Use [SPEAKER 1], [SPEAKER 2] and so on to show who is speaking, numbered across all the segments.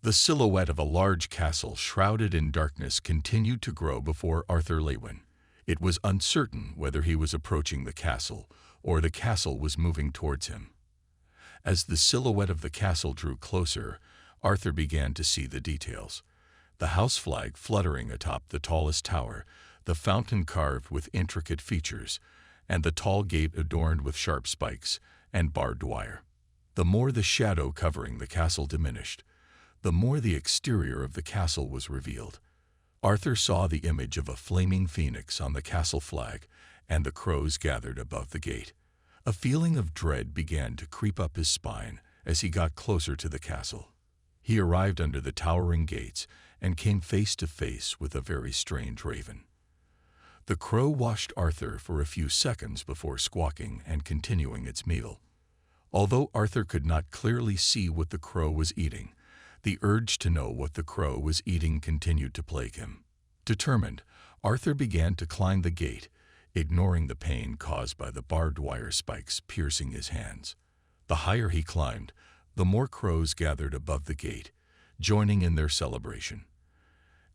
[SPEAKER 1] The silhouette of a large castle shrouded in darkness continued to grow before Arthur Lewin. It was uncertain whether he was approaching the castle or the castle was moving towards him. As the silhouette of the castle drew closer, Arthur began to see the details. The house flag fluttering atop the tallest tower, the fountain carved with intricate features, and the tall gate adorned with sharp spikes and barbed wire. The more the shadow covering the castle diminished, the more the exterior of the castle was revealed. Arthur saw the image of a flaming phoenix on the castle flag, and the crows gathered above the gate. A feeling of dread began to creep up his spine as he got closer to the castle. He arrived under the towering gates and came face to face with a very strange raven. The crow watched Arthur for a few seconds before squawking and continuing its meal. Although Arthur could not clearly see what the crow was eating, the urge to know what the crow was eating continued to plague him. Determined, Arthur began to climb the gate, ignoring the pain caused by the barbed wire spikes piercing his hands. The higher he climbed, the more crows gathered above the gate, joining in their celebration.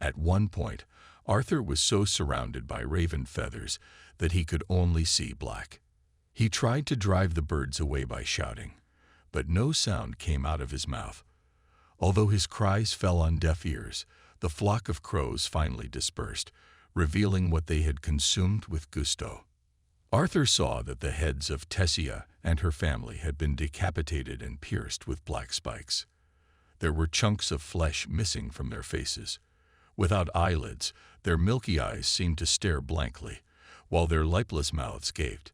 [SPEAKER 1] At one point, Arthur was so surrounded by raven feathers that he could only see black. He tried to drive the birds away by shouting, but no sound came out of his mouth. Although his cries fell on deaf ears, the flock of crows finally dispersed, revealing what they had consumed with gusto. Arthur saw that the heads of Tessia and her family had been decapitated and pierced with black spikes. There were chunks of flesh missing from their faces. Without eyelids, their milky eyes seemed to stare blankly, while their lipless mouths gaped.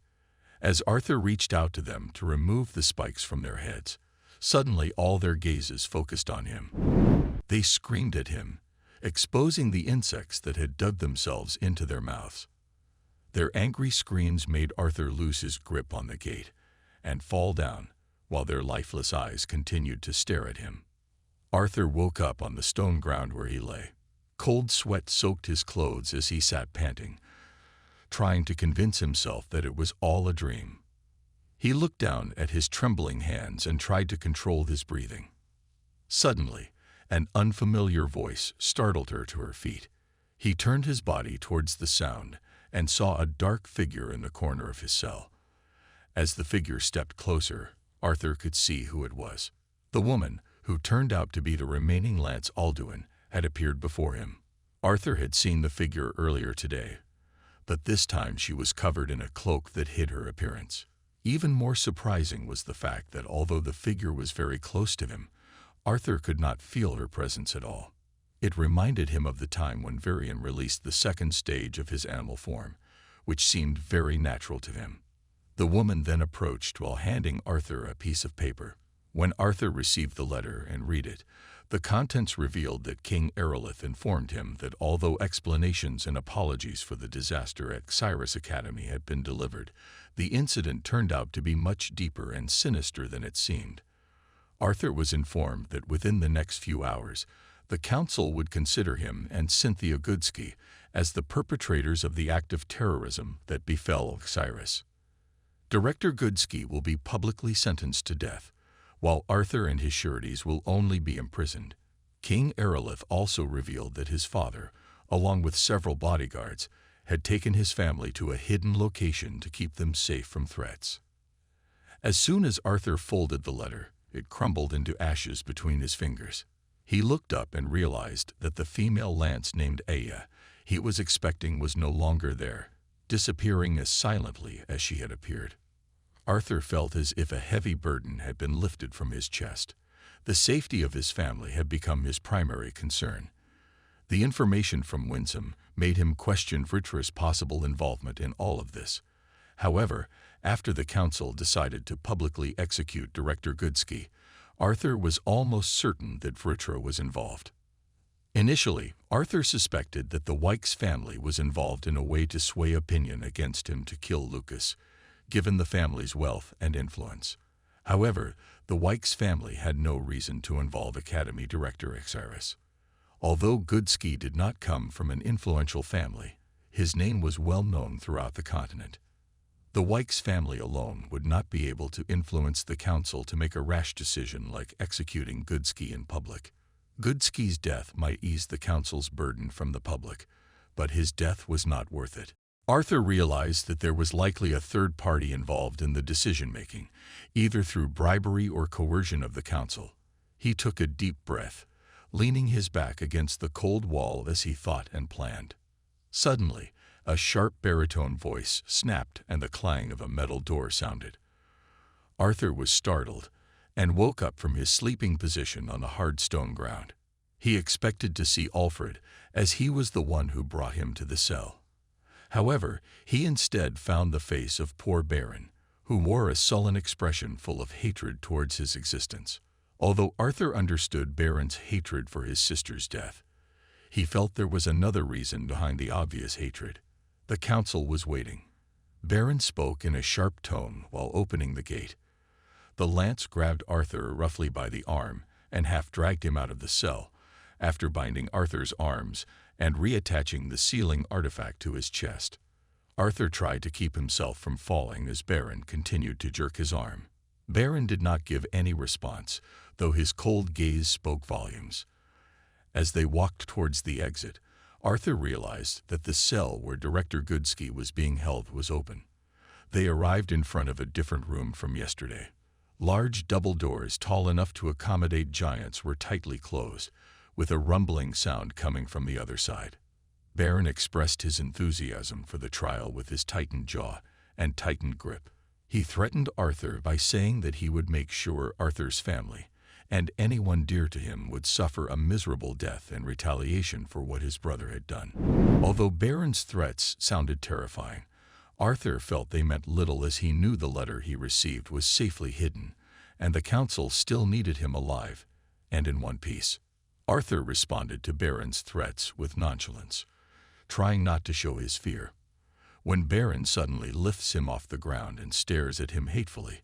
[SPEAKER 1] As Arthur reached out to them to remove the spikes from their heads, suddenly all their gazes focused on him. They screamed at him, exposing the insects that had dug themselves into their mouths. Their angry screams made Arthur lose his grip on the gate and fall down, while their lifeless eyes continued to stare at him. Arthur woke up on the stone ground where he lay. Cold sweat soaked his clothes as he sat panting, trying to convince himself that it was all a dream. He looked down at his trembling hands and tried to control his breathing. Suddenly, an unfamiliar voice startled her to her feet. He turned his body towards the sound and saw a dark figure in the corner of his cell. As the figure stepped closer, Arthur could see who it was. The woman, who turned out to be the remaining Lance Alduin, had appeared before him. Arthur had seen the figure earlier today, but this time she was covered in a cloak that hid her appearance. Even more surprising was the fact that although the figure was very close to him, Arthur could not feel her presence at all. It reminded him of the time when Varian released the second stage of his animal form, which seemed very natural to him. The woman then approached while handing Arthur a piece of paper. When Arthur received the letter and read it, the contents revealed that King Aerolith informed him that although explanations and apologies for the disaster at Xyrus Academy had been delivered, the incident turned out to be much deeper and sinister than it seemed. Arthur was informed that within the next few hours, the council would consider him and Cynthia Goodsky as the perpetrators of the act of terrorism that befell Xyrus. Director Goodsky will be publicly sentenced to death, while Arthur and his sureties will only be imprisoned. King Aerolith also revealed that his father, along with several bodyguards, had taken his family to a hidden location to keep them safe from threats. As soon as Arthur folded the letter, it crumbled into ashes between his fingers. He looked up and realized that the female lance named Aya he was expecting was no longer there, disappearing as silently as she had appeared. Arthur felt as if a heavy burden had been lifted from his chest. The safety of his family had become his primary concern. The information from Winsome made him question Vritra's possible involvement in all of this. However, after the council decided to publicly execute Director Goodsky, Arthur was almost certain that Vritra was involved. Initially, Arthur suspected that the Wykes family was involved in a way to sway opinion against him to kill Lucas, given the family's wealth and influence. However, the Wykes family had no reason to involve Academy Director Xyrus. Although Goodsky did not come from an influential family, his name was well known throughout the continent. The Wykes family alone would not be able to influence the council to make a rash decision like executing Goodsky in public. Goodski's death might ease the council's burden from the public, but his death was not worth it. Arthur realized that there was likely a third party involved in the decision-making, either through bribery or coercion of the council. He took a deep breath, leaning his back against the cold wall as he thought and planned. Suddenly, a sharp baritone voice snapped and the clang of a metal door sounded. Arthur was startled and woke up from his sleeping position on the hard stone ground. He expected to see Alfred, as he was the one who brought him to the cell. However, he instead found the face of poor Baron, who wore a sullen expression full of hatred towards his existence. Although Arthur understood Baron's hatred for his sister's death, he felt there was another reason behind the obvious hatred. The council was waiting. Baron spoke in a sharp tone while opening the gate. The lance grabbed Arthur roughly by the arm and half dragged him out of the cell, after binding Arthur's arms and reattaching the sealing artifact to his chest. Arthur tried to keep himself from falling as Baron continued to jerk his arm. Baron did not give any response, though his cold gaze spoke volumes. As they walked towards the exit, Arthur realized that the cell where Director Goodski was being held was open. They arrived in front of a different room from yesterday. Large double doors tall enough to accommodate giants were tightly closed, with a rumbling sound coming from the other side. Baron expressed his enthusiasm for the trial with his tightened jaw and tightened grip. He threatened Arthur by saying that he would make sure Arthur's family and anyone dear to him would suffer a miserable death in retaliation for what his brother had done. Although Baron's threats sounded terrifying, Arthur felt they meant little, as he knew the letter he received was safely hidden, and the council still needed him alive and in one piece. Arthur responded to Baron's threats with nonchalance, trying not to show his fear. When Baron suddenly lifts him off the ground and stares at him hatefully,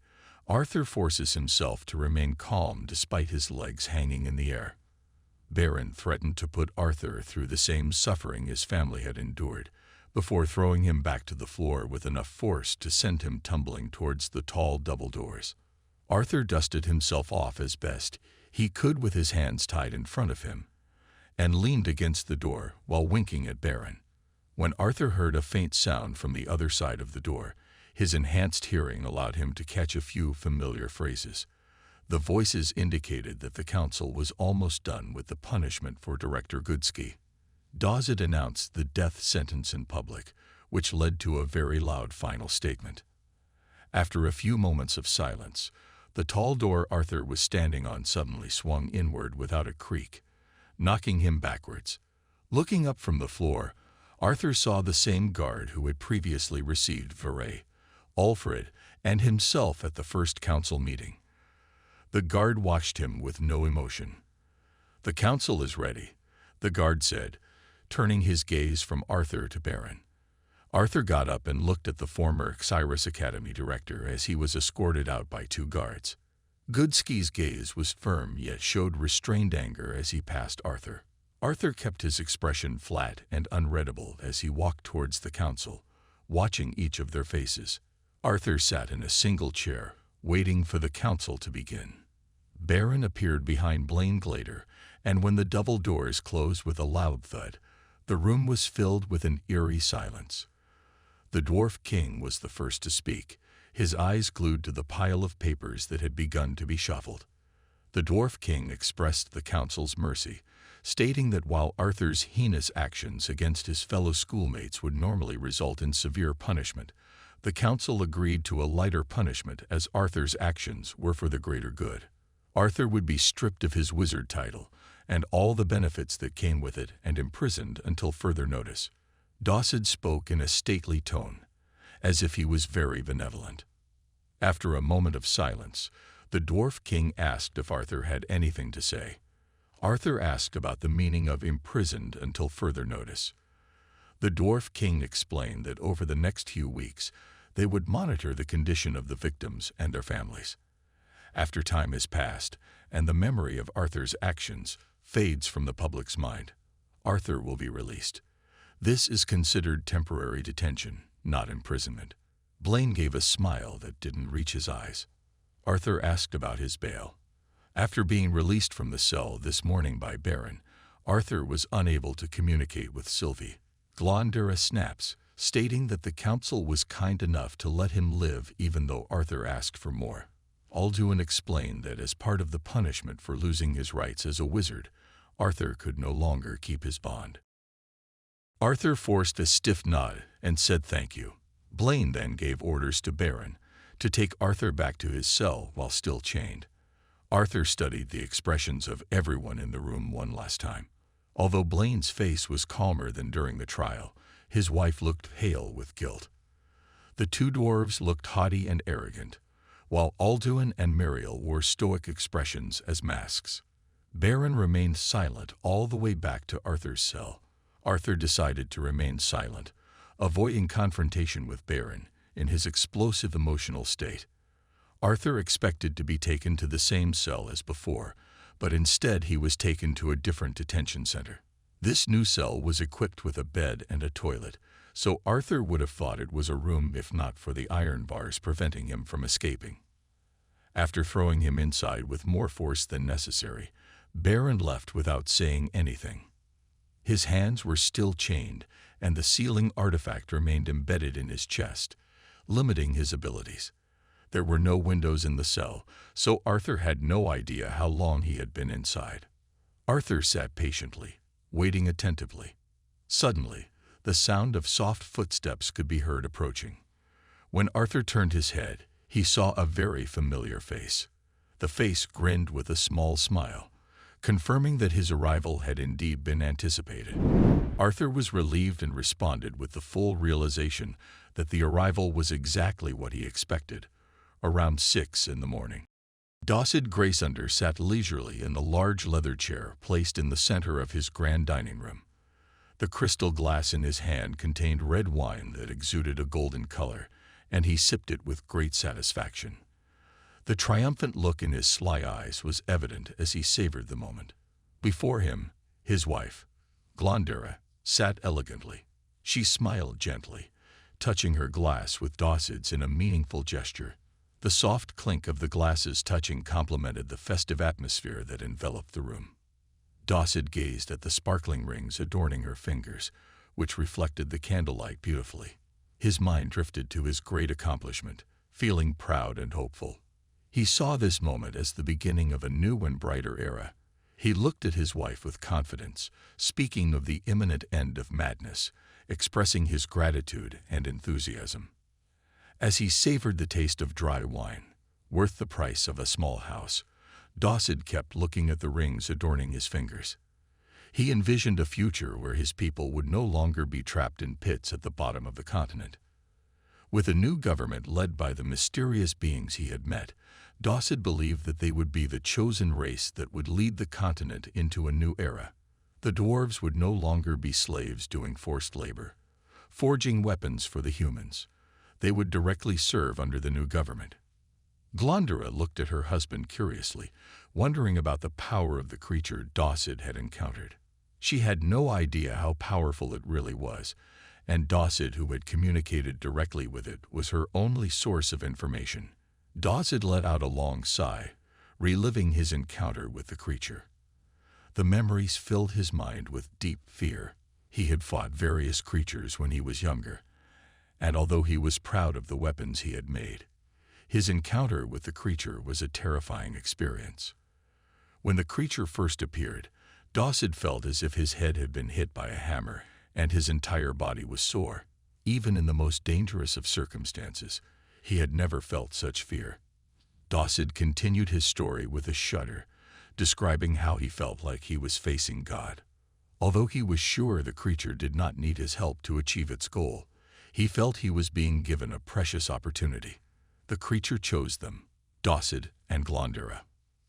[SPEAKER 1] Arthur forces himself to remain calm despite his legs hanging in the air. Baron threatened to put Arthur through the same suffering his family had endured, before throwing him back to the floor with enough force to send him tumbling towards the tall double doors. Arthur dusted himself off as best he could with his hands tied in front of him, and leaned against the door while winking at Baron. When Arthur heard a faint sound from the other side of the door, his enhanced hearing allowed him to catch a few familiar phrases. The voices indicated that the council was almost done with the punishment for Director Goodski. Dawes had announced the death sentence in public, which led to a very loud final statement. After a few moments of silence, the tall door Arthur was standing on suddenly swung inward without a creak, knocking him backwards. Looking up from the floor, Arthur saw the same guard who had previously received Veray, Alfred, and himself at the first council meeting. The guard watched him with no emotion. "The council is ready," the guard said, turning his gaze from Arthur to Baron. Arthur got up and looked at the former Cyrus Academy director as he was escorted out by two guards. Goodski's gaze was firm yet showed restrained anger as he passed Arthur. Arthur kept his expression flat and unreadable as he walked towards the council, watching each of their faces. Arthur sat in a single chair, waiting for the council to begin. Baron appeared behind Blaine Glader, and when the double doors closed with a loud thud, the room was filled with an eerie silence. The Dwarf King was the first to speak, his eyes glued to the pile of papers that had begun to be shuffled. The Dwarf King expressed the council's mercy, stating that while Arthur's heinous actions against his fellow schoolmates would normally result in severe punishment, the council agreed to a lighter punishment as Arthur's actions were for the greater good. Arthur would be stripped of his wizard title and all the benefits that came with it and imprisoned until further notice. Dawes spoke in a stately tone, as if he was very benevolent. After a moment of silence, the Dwarf King asked if Arthur had anything to say. Arthur asked about the meaning of imprisoned until further notice. The Dwarf King explained that over the next few weeks, they would monitor the condition of the victims and their families. After time has passed, and the memory of Arthur's actions fades from the public's mind, Arthur will be released. This is considered temporary detention, not imprisonment. Blaine gave a smile that didn't reach his eyes. Arthur asked about his bail. After being released from the cell this morning by Baron, Arthur was unable to communicate with Sylvie. Glondera snaps, stating that the council was kind enough to let him live even though Arthur asked for more. Alduin explained that as part of the punishment for losing his rights as a wizard, Arthur could no longer keep his bond. Arthur forced a stiff nod and said thank you. Blaine then gave orders to Baron to take Arthur back to his cell while still chained. Arthur studied the expressions of everyone in the room one last time. Although Blaine's face was calmer than during the trial, his wife looked pale with guilt. The two dwarves looked haughty and arrogant, while Alduin and Muriel wore stoic expressions as masks. Baron remained silent all the way back to Arthur's cell. Arthur decided to remain silent, avoiding confrontation with Baron in his explosive emotional state. Arthur expected to be taken to the same cell as before, but instead he was taken to a different detention center. This new cell was equipped with a bed and a toilet, so Arthur would have thought it was a room if not for the iron bars preventing him from escaping. After throwing him inside with more force than necessary, Baron left without saying anything. His hands were still chained, and the sealing artifact remained embedded in his chest, limiting his abilities. There were no windows in the cell, so Arthur had no idea how long he had been inside. Arthur sat patiently, waiting attentively. Suddenly, the sound of soft footsteps could be heard approaching. When Arthur turned his head, he saw a very familiar face. The face grinned with a small smile, confirming that his arrival had indeed been anticipated. Arthur was relieved and responded with the full realization that the arrival was exactly what he expected, around 6 in the morning. Dawsid Graysunder sat leisurely in the large leather chair placed in the center of his grand dining room. The crystal glass in his hand contained red wine that exuded a golden color, and he sipped it with great satisfaction. The triumphant look in his sly eyes was evident as he savored the moment. Before him, his wife, Glondera, sat elegantly. She smiled gently, touching her glass with Dawsid's in a meaningful gesture. The soft clink of the glasses touching complemented the festive atmosphere that enveloped the room. Dawsid gazed at the sparkling rings adorning her fingers, which reflected the candlelight beautifully. His mind drifted to his great accomplishment, feeling proud and hopeful. He saw this moment as the beginning of a new and brighter era. He looked at his wife with confidence, speaking of the imminent end of madness, expressing his gratitude and enthusiasm. As he savored the taste of dry wine, worth the price of a small house, Dawsid kept looking at the rings adorning his fingers. He envisioned a future where his people would no longer be trapped in pits at the bottom of the continent. With a new government led by the mysterious beings he had met, Dawsid believed that they would be the chosen race that would lead the continent into a new era. The dwarves would no longer be slaves doing forced labor, forging weapons for the humans. They would directly serve under the new government. Glondera looked at her husband curiously, wondering about the power of the creature Dawsid had encountered. She had no idea how powerful it really was, and Dawsid, who had communicated directly with it, was her only source of information. Dawsid let out a long sigh, reliving his encounter with the creature. The memories filled his mind with deep fear. He had fought various creatures when he was younger, and although he was proud of the weapons he had made, his encounter with the creature was a terrifying experience. When the creature first appeared, Dawsid felt as if his head had been hit by a hammer and his entire body was sore. Even in the most dangerous of circumstances, he had never felt such fear. Dawsid continued his story with a shudder, describing how he felt like he was facing God. Although he was sure the creature did not need his help to achieve its goal, he felt he was being given a precious opportunity. The creature chose them, Dawsid and Glondera.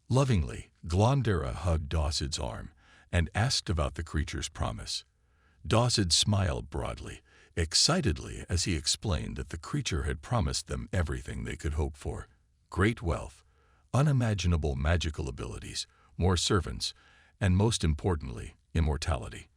[SPEAKER 1] Lovingly, Glondera hugged Dawsid's arm and asked about the creature's promise. Dawsid smiled broadly, excitedly as he explained that the creature had promised them everything they could hope for: great wealth, unimaginable magical abilities, more servants, and most importantly, immortality.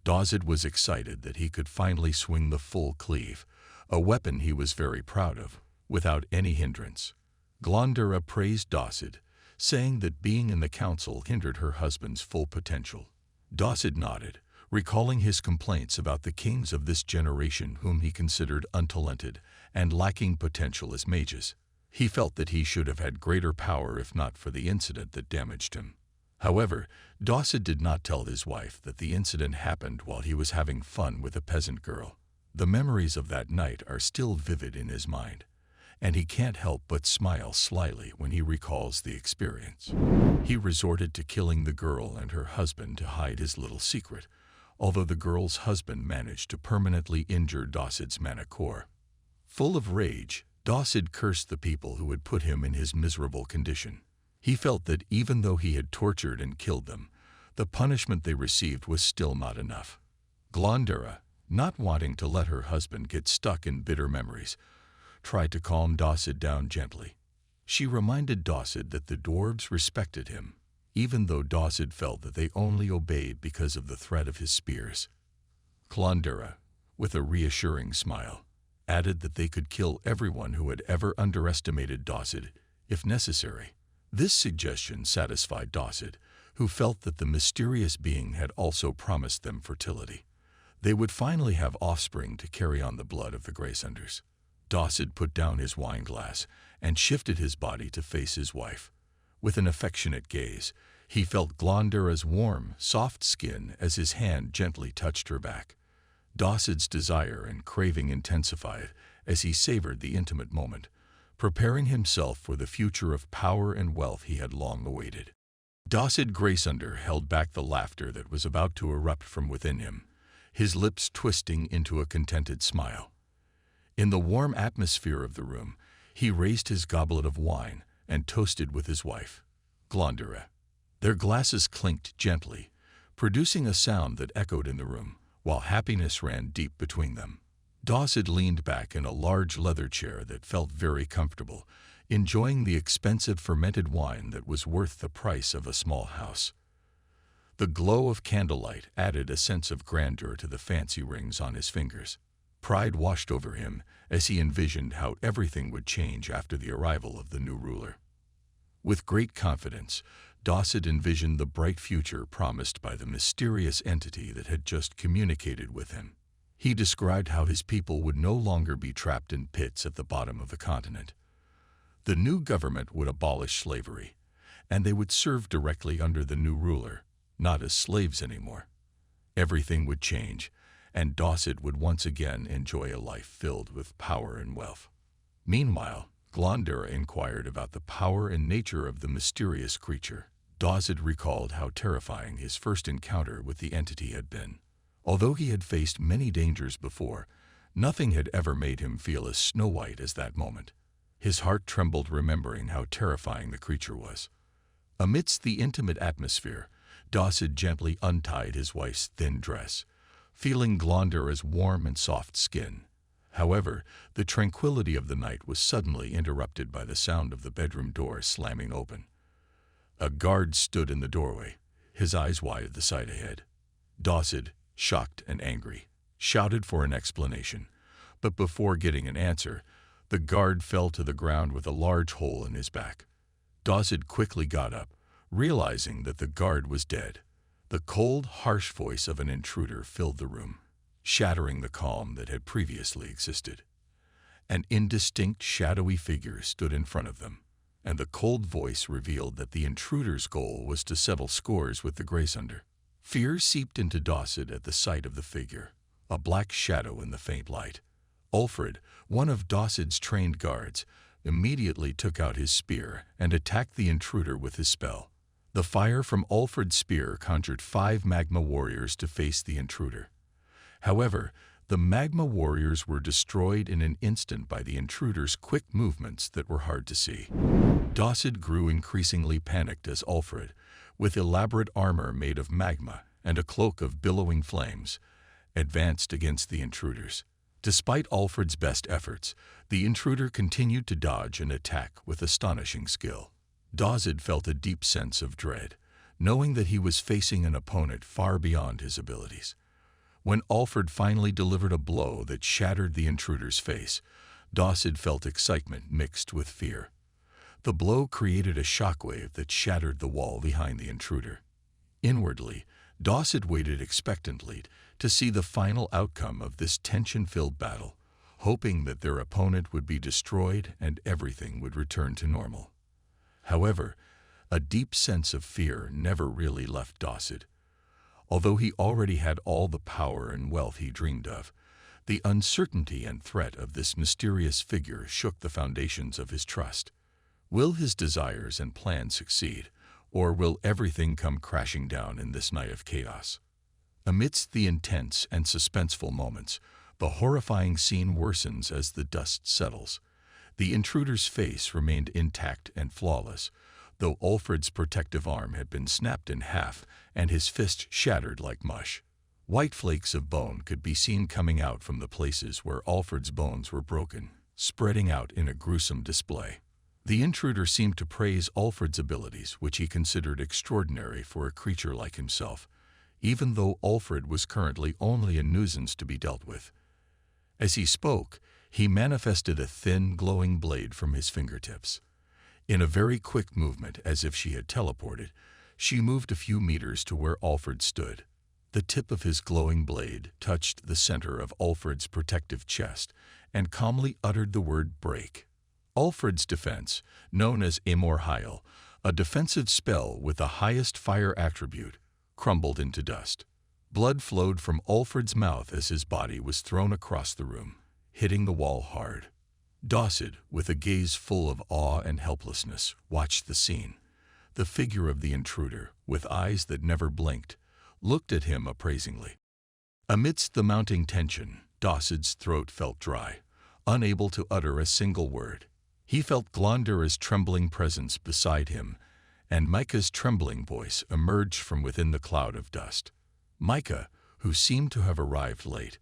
[SPEAKER 1] Dawsid was excited that he could finally swing the full cleave, a weapon he was very proud of, without any hindrance. Glondera praised Dawsid, saying that being in the council hindered her husband's full potential. Dawson nodded, recalling his complaints about the kings of this generation whom he considered untalented and lacking potential as mages. He felt that he should have had greater power if not for the incident that damaged him. However, Dawson did not tell his wife that the incident happened while he was having fun with a peasant girl. The memories of that night are still vivid in his mind, and he can't help but smile slyly when he recalls the experience. He resorted to killing the girl and her husband to hide his little secret, although the girl's husband managed to permanently injure Dawson's mana core. Full of rage, Dawson cursed the people who had put him in his miserable condition. He felt that even though he had tortured and killed them, the punishment they received was still not enough. Glondera, not wanting to let her husband get stuck in bitter memories, tried to calm Dawson down gently. She reminded Dawson that the dwarves respected him, even though Dawson felt that they only obeyed because of the threat of his spears. Glondera, with a reassuring smile, added that they could kill everyone who had ever underestimated Dawson, if necessary. This suggestion satisfied Dawson, who felt that the mysterious being had also promised them fertility. They would finally have offspring to carry on the blood of the Graysunders. Dawson put down his wine glass and shifted his body to face his wife. With an affectionate gaze, he felt Glondera's warm, soft skin as his hand gently touched her back. Dawson's desire and craving intensified as he savored the intimate moment, preparing himself for the future of power and wealth he had long awaited. Dawson Graysunder held back the laughter that was about to erupt from within him, his lips twisting into a contented smile. In the warm atmosphere of the room, he raised his goblet of wine and toasted with his wife, Glondera. Their glasses clinked gently, producing a sound that echoed in the room, while happiness ran deep between them. Dawson leaned back in a large leather chair that felt very comfortable, enjoying the expensive fermented wine that was worth the price of a small house. The glow of candlelight added a sense of grandeur to the fancy rings on his fingers. Pride washed over him as he envisioned how everything would change after the arrival of the new ruler. With great confidence, Dawson envisioned the bright future promised by the mysterious entity that had just communicated with him. He described how his people would no longer be trapped in pits at the bottom of the continent. The new government would abolish slavery, and they would serve directly under the new ruler, not as slaves anymore. Everything would change, and Dawson would once again enjoy a life filled with power and wealth. Meanwhile, Glondera inquired about the power and nature of the mysterious creature. Dawson recalled how terrifying his first encounter with the entity had been. Although he had faced many dangers before, nothing had ever made him feel as snow-white as that moment. His heart trembled remembering how terrifying the creature was. Amidst the intimate atmosphere, Dawson gently untied his wife's thin dress, feeling Glondera's warm and soft skin. However, the tranquility of the night was suddenly interrupted by the sound of the bedroom door slamming open. A guard stood in the doorway, his eyes wide at the sight ahead. Dawson, shocked and angry, shouted for an explanation, but before getting an answer, the guard fell to the ground with a large hole in his back. Dawson quickly got up, realizing that the guard was dead. The cold, harsh voice of an intruder filled the room, shattering the calm that had previously existed. An indistinct, shadowy figure stood in front of them, and the cold voice revealed that the intruder's goal was to settle scores with the Graysunder. Fear seeped into Dawson at the sight of the figure, a black shadow in the faint light. Ulfred, one of Dawson's trained guards, immediately took out his spear and attacked the intruder with his spell. The fire from Ulfred's spear conjured 5 magma warriors to face the intruder. However, the magma warriors were destroyed in an instant by the intruder's quick movements that were hard to see. Dawson grew increasingly panicked as Ulfred, with elaborate armor made of magma and a cloak of billowing flames, advanced against the intruders. Despite Ulfred's best efforts, the intruder continued to dodge and attack with astonishing skill. Dawson felt a deep sense of dread, knowing that he was facing an opponent far beyond his abilities. When Ulfred finally delivered a blow that shattered the intruder's face, Dawson felt excitement mixed with fear. The blow created a shockwave that shattered the wall behind the intruder. Inwardly, Dawson waited expectantly to see the final outcome of this tension-filled battle, hoping that their opponent would be destroyed and everything would return to normal. However, a deep sense of fear never really left Dawson. Although he already had all the power and wealth he dreamed of, the uncertainty and threat of this mysterious figure shook the foundations of his trust. Will his desires and plans succeed, or will everything come crashing down in this night of chaos? Amidst the intense and suspenseful moments, the horrifying scene worsens as the dust settles. The intruder's face remained intact and flawless, though Alfred's protective arm had been snapped in half and his fist shattered like mush. White flakes of bone could be seen coming out from the places where Alfred's bones were broken, spreading out in a gruesome display. The intruder seemed to praise Alfred's abilities, which he considered extraordinary for a creature like himself, even though Alfred was currently only a nuisance to be dealt with. As he spoke, he manifested a thin, glowing blade from his fingertips. In a very quick movement, as if she had teleported, she moved a few meters to where Alfred stood. The tip of his glowing blade touched the center of Alfred's protective chest and calmly uttered the word break. Alfred's defense, known as enjoyyy, a defensive spell with the highest fire attribute, crumbled into dust. Blood flowed from Alfred's mouth as his body was thrown across the room, hitting the wall hard. Dawson, with a gaze full of awe and helplessness, watched the scene. The figure of the intruder, with eyes that never blinked, looked at him appraisingly. Amidst the mounting tension, Dawson's throat felt dry, unable to utter a single word. He felt Glondura's trembling presence beside him, and Micah's trembling voice emerged from within the cloud of dust. Micah, who seemed to have arrived late,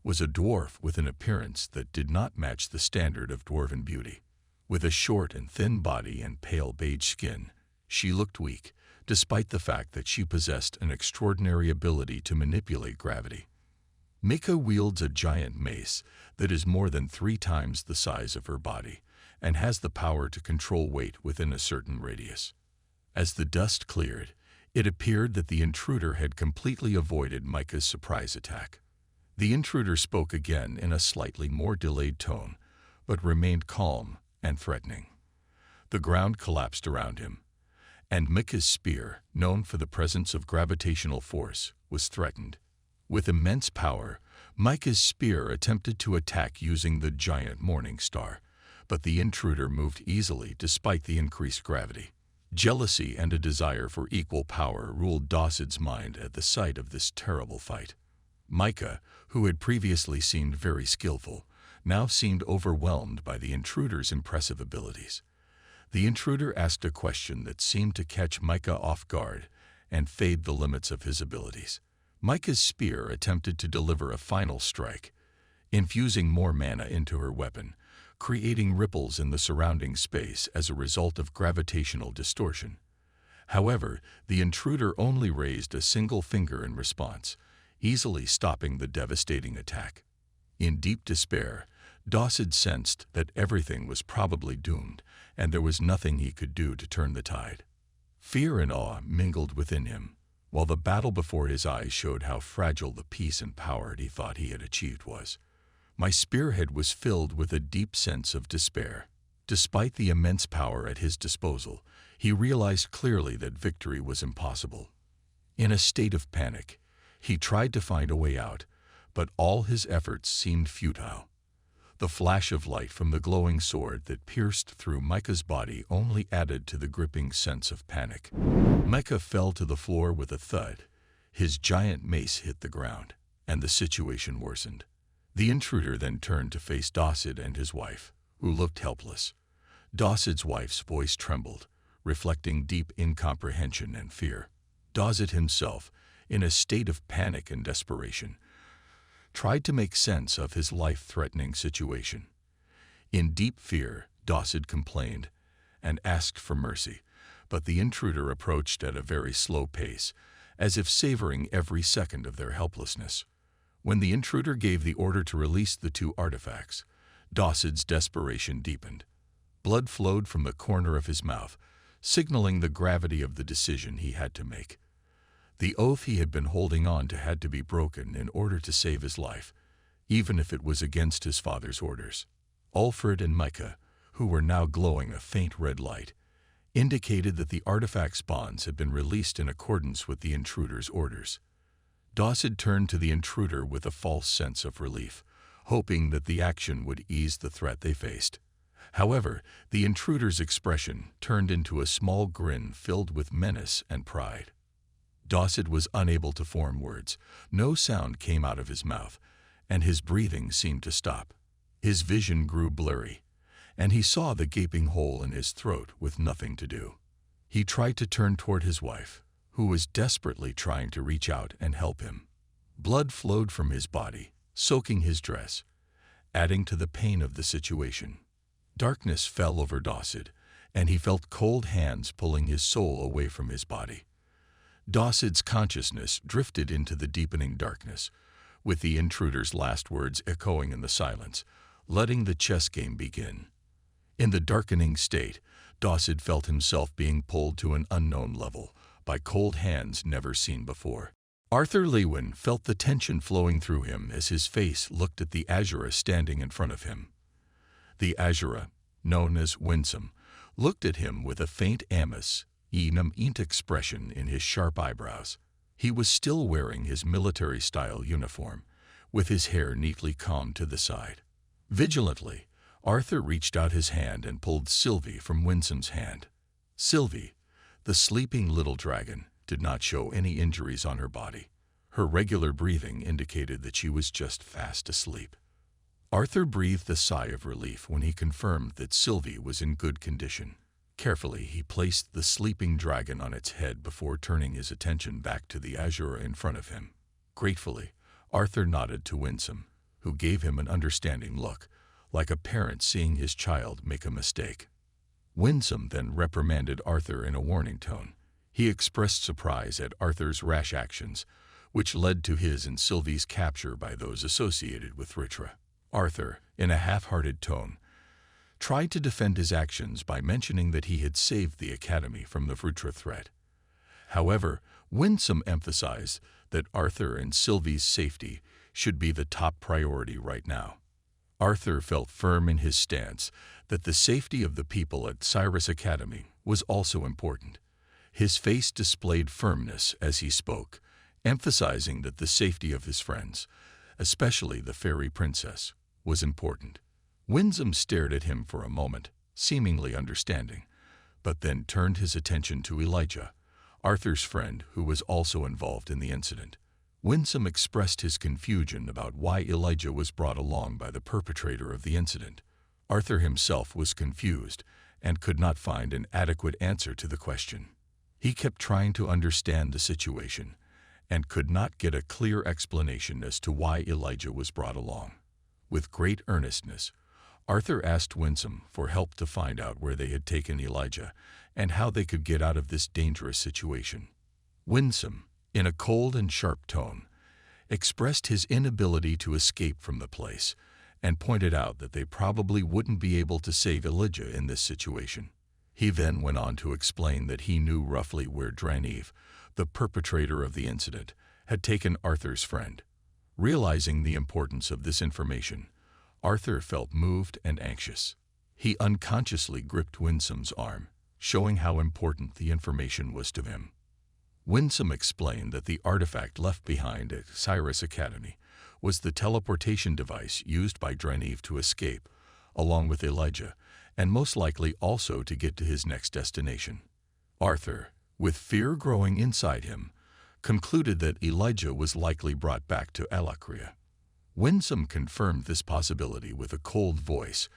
[SPEAKER 1] was a dwarf with an appearance that did not match the standard of dwarven beauty. With a short and thin body and pale beige skin, she looked weak, despite the fact that she possessed an extraordinary ability to manipulate gravity. Micah wields a giant mace that is more than 3 times the size of her body, and has the power to control weight within a certain radius. As the dust cleared, it appeared that the intruder had completely avoided Micah's surprise attack. The intruder spoke again in a slightly more delayed tone, but remained calm and threatening. The ground collapsed around him, and Micah's spear, known for the presence of gravitational force, was threatened. With immense power, Micah's spear attempted to attack using the giant morning star, but the intruder moved easily despite the increased gravity. Jealousy and a desire for equal power ruled Dawson's mind at the sight of this terrible fight. Micah, who had previously seemed very skillful, now seemed overwhelmed by the intruder's impressive abilities. The intruder asked a question that seemed to catch Micah off guard and fade the limits of his abilities. Micah's spear attempted to deliver a final strike, infusing more mana into her weapon, creating ripples in the surrounding space as a result of gravitational distortion. However, the intruder only raised a single finger in response, easily stopping the devastating attack. In deep despair, Dawson sensed that everything was probably doomed, and there was nothing he could do to turn the tide. Fear and awe mingled within him, while the battle before his eyes showed how fragile the peace and power he thought he had achieved was. My spearhead was filled with a deep sense of despair. Despite the immense power at his disposal, he realized clearly that victory was impossible. In a state of panic, he tried to find a way out, but all his efforts seemed futile. The flash of light from the glowing sword that pierced through Micah's body only added to the gripping sense of panic. Micah fell to the floor with a thud. His giant mace hit the ground, and the situation worsened. The intruder then turned to face Dawson and his wife, who looked helpless. Dawson's wife's voice trembled, reflecting deep incomprehension and fear. Dawson himself, in a state of panic and desperation, tried to make sense of his life-threatening situation. In deep fear, Dawson complained and asked for mercy, but the intruder approached at a very slow pace, as if savoring every second of their helplessness. When the intruder gave the order to release the 2 artifacts, Dawson's desperation deepened. Blood flowed from the corner of his mouth, signaling the gravity of the decision he had to make. The oath he had been holding on to had to be broken in order to save his life, even if it was against his father's orders. Alfred and Micah, who were now glowing a faint red light, indicated that the artifact's bonds had been released in accordance with the intruder's orders. Dawson turned to the intruder with a false sense of relief, hoping that the action would ease the threat they faced. However, the intruder's expression turned into a small grin filled with menace and pride. Dawson was unable to form words. No sound came out of his mouth, and his breathing seemed to stop. His vision grew blurry, and he saw the gaping hole in his throat with nothing to do. He tried to turn toward his wife, who was desperately trying to reach out and help him. Blood flowed from his body, soaking his dress, adding to the pain of the situation. Darkness fell over Dawson, and he felt cold hands pulling his soul away from his body. Dawson's consciousness drifted into the deepening darkness, with the intruder's last words echoing in the silence, letting the chess game begin. In the darkening state, Dawson felt himself being pulled to an unknown level by cold hands never seen before. Arthur Lewin felt the tension flowing through him as his face looked at the Azura standing in front of him. The Azura, known as Winsome, looked at him with a faint int expression in his sharp eyebrows. He was still wearing his military-style uniform, with his hair neatly combed to the side. Vigilantly, Arthur reached out his hand and pulled Sylvie from Winsome's hand. Sylvie, the sleeping little dragon, did not show any injuries on her body. Her regular breathing indicated that she was just fast asleep. Arthur breathed a sigh of relief when he confirmed that Sylvie was in good condition. Carefully, he placed the sleeping dragon on its head before turning his attention back to the Azura in front of him. Gratefully, Arthur nodded to Winsome, who gave him an understanding look, like a parent seeing his child make a mistake. Winsome then reprimanded Arthur in a warning tone. He expressed surprise at Arthur's rash actions, which led to his and Sylvie's capture by those associated with Ritra. Arthur, in a half-hearted tone, tried to defend his actions by mentioning that he had saved the Academy from the Vritra threat. However, Winsome emphasized that Arthur and Sylvie's safety should be the top priority right now. Arthur felt firm in his stance that the safety of the people at Cyrus Academy was also important. His face displayed firmness as he spoke, emphasizing that the safety of his friends, especially the fairy princess, was important. Winsome stared at him for a moment, seemingly understanding, but then turned his attention to Elijah, Arthur's friend who was also involved in the incident. Winsome expressed his confusion about why Elijah was brought along by the perpetrator of the incident. Arthur himself was confused and could not find an adequate answer to the question. He kept trying to understand the situation and could not get a clear explanation as to why Elijah was brought along. With great earnestness, Arthur asked Winsome for help to find out where they had taken Elijah and how they could get out of this dangerous situation. Winsome, in a cold and sharp tone, expressed his inability to escape from the place and pointed out that they probably wouldn't be able to save Elijah in this situation. He then went on to explain that he knew roughly where Draniv, the perpetrator of the incident, had taken Arthur's friend. Realizing the importance of this information, Arthur felt moved and anxious. He unconsciously gripped Winsome's arm, showing how important the information was to him. Winsome explained that the artifact left behind at Cyrus Academy was the teleportation device used by Draniv to escape, along with Elijah, and most likely also to get to his next destination. Arthur, with fear growing inside him, concluded that Elijah was likely brought back to Alakria. Winsome confirmed this possibility with a cold voice,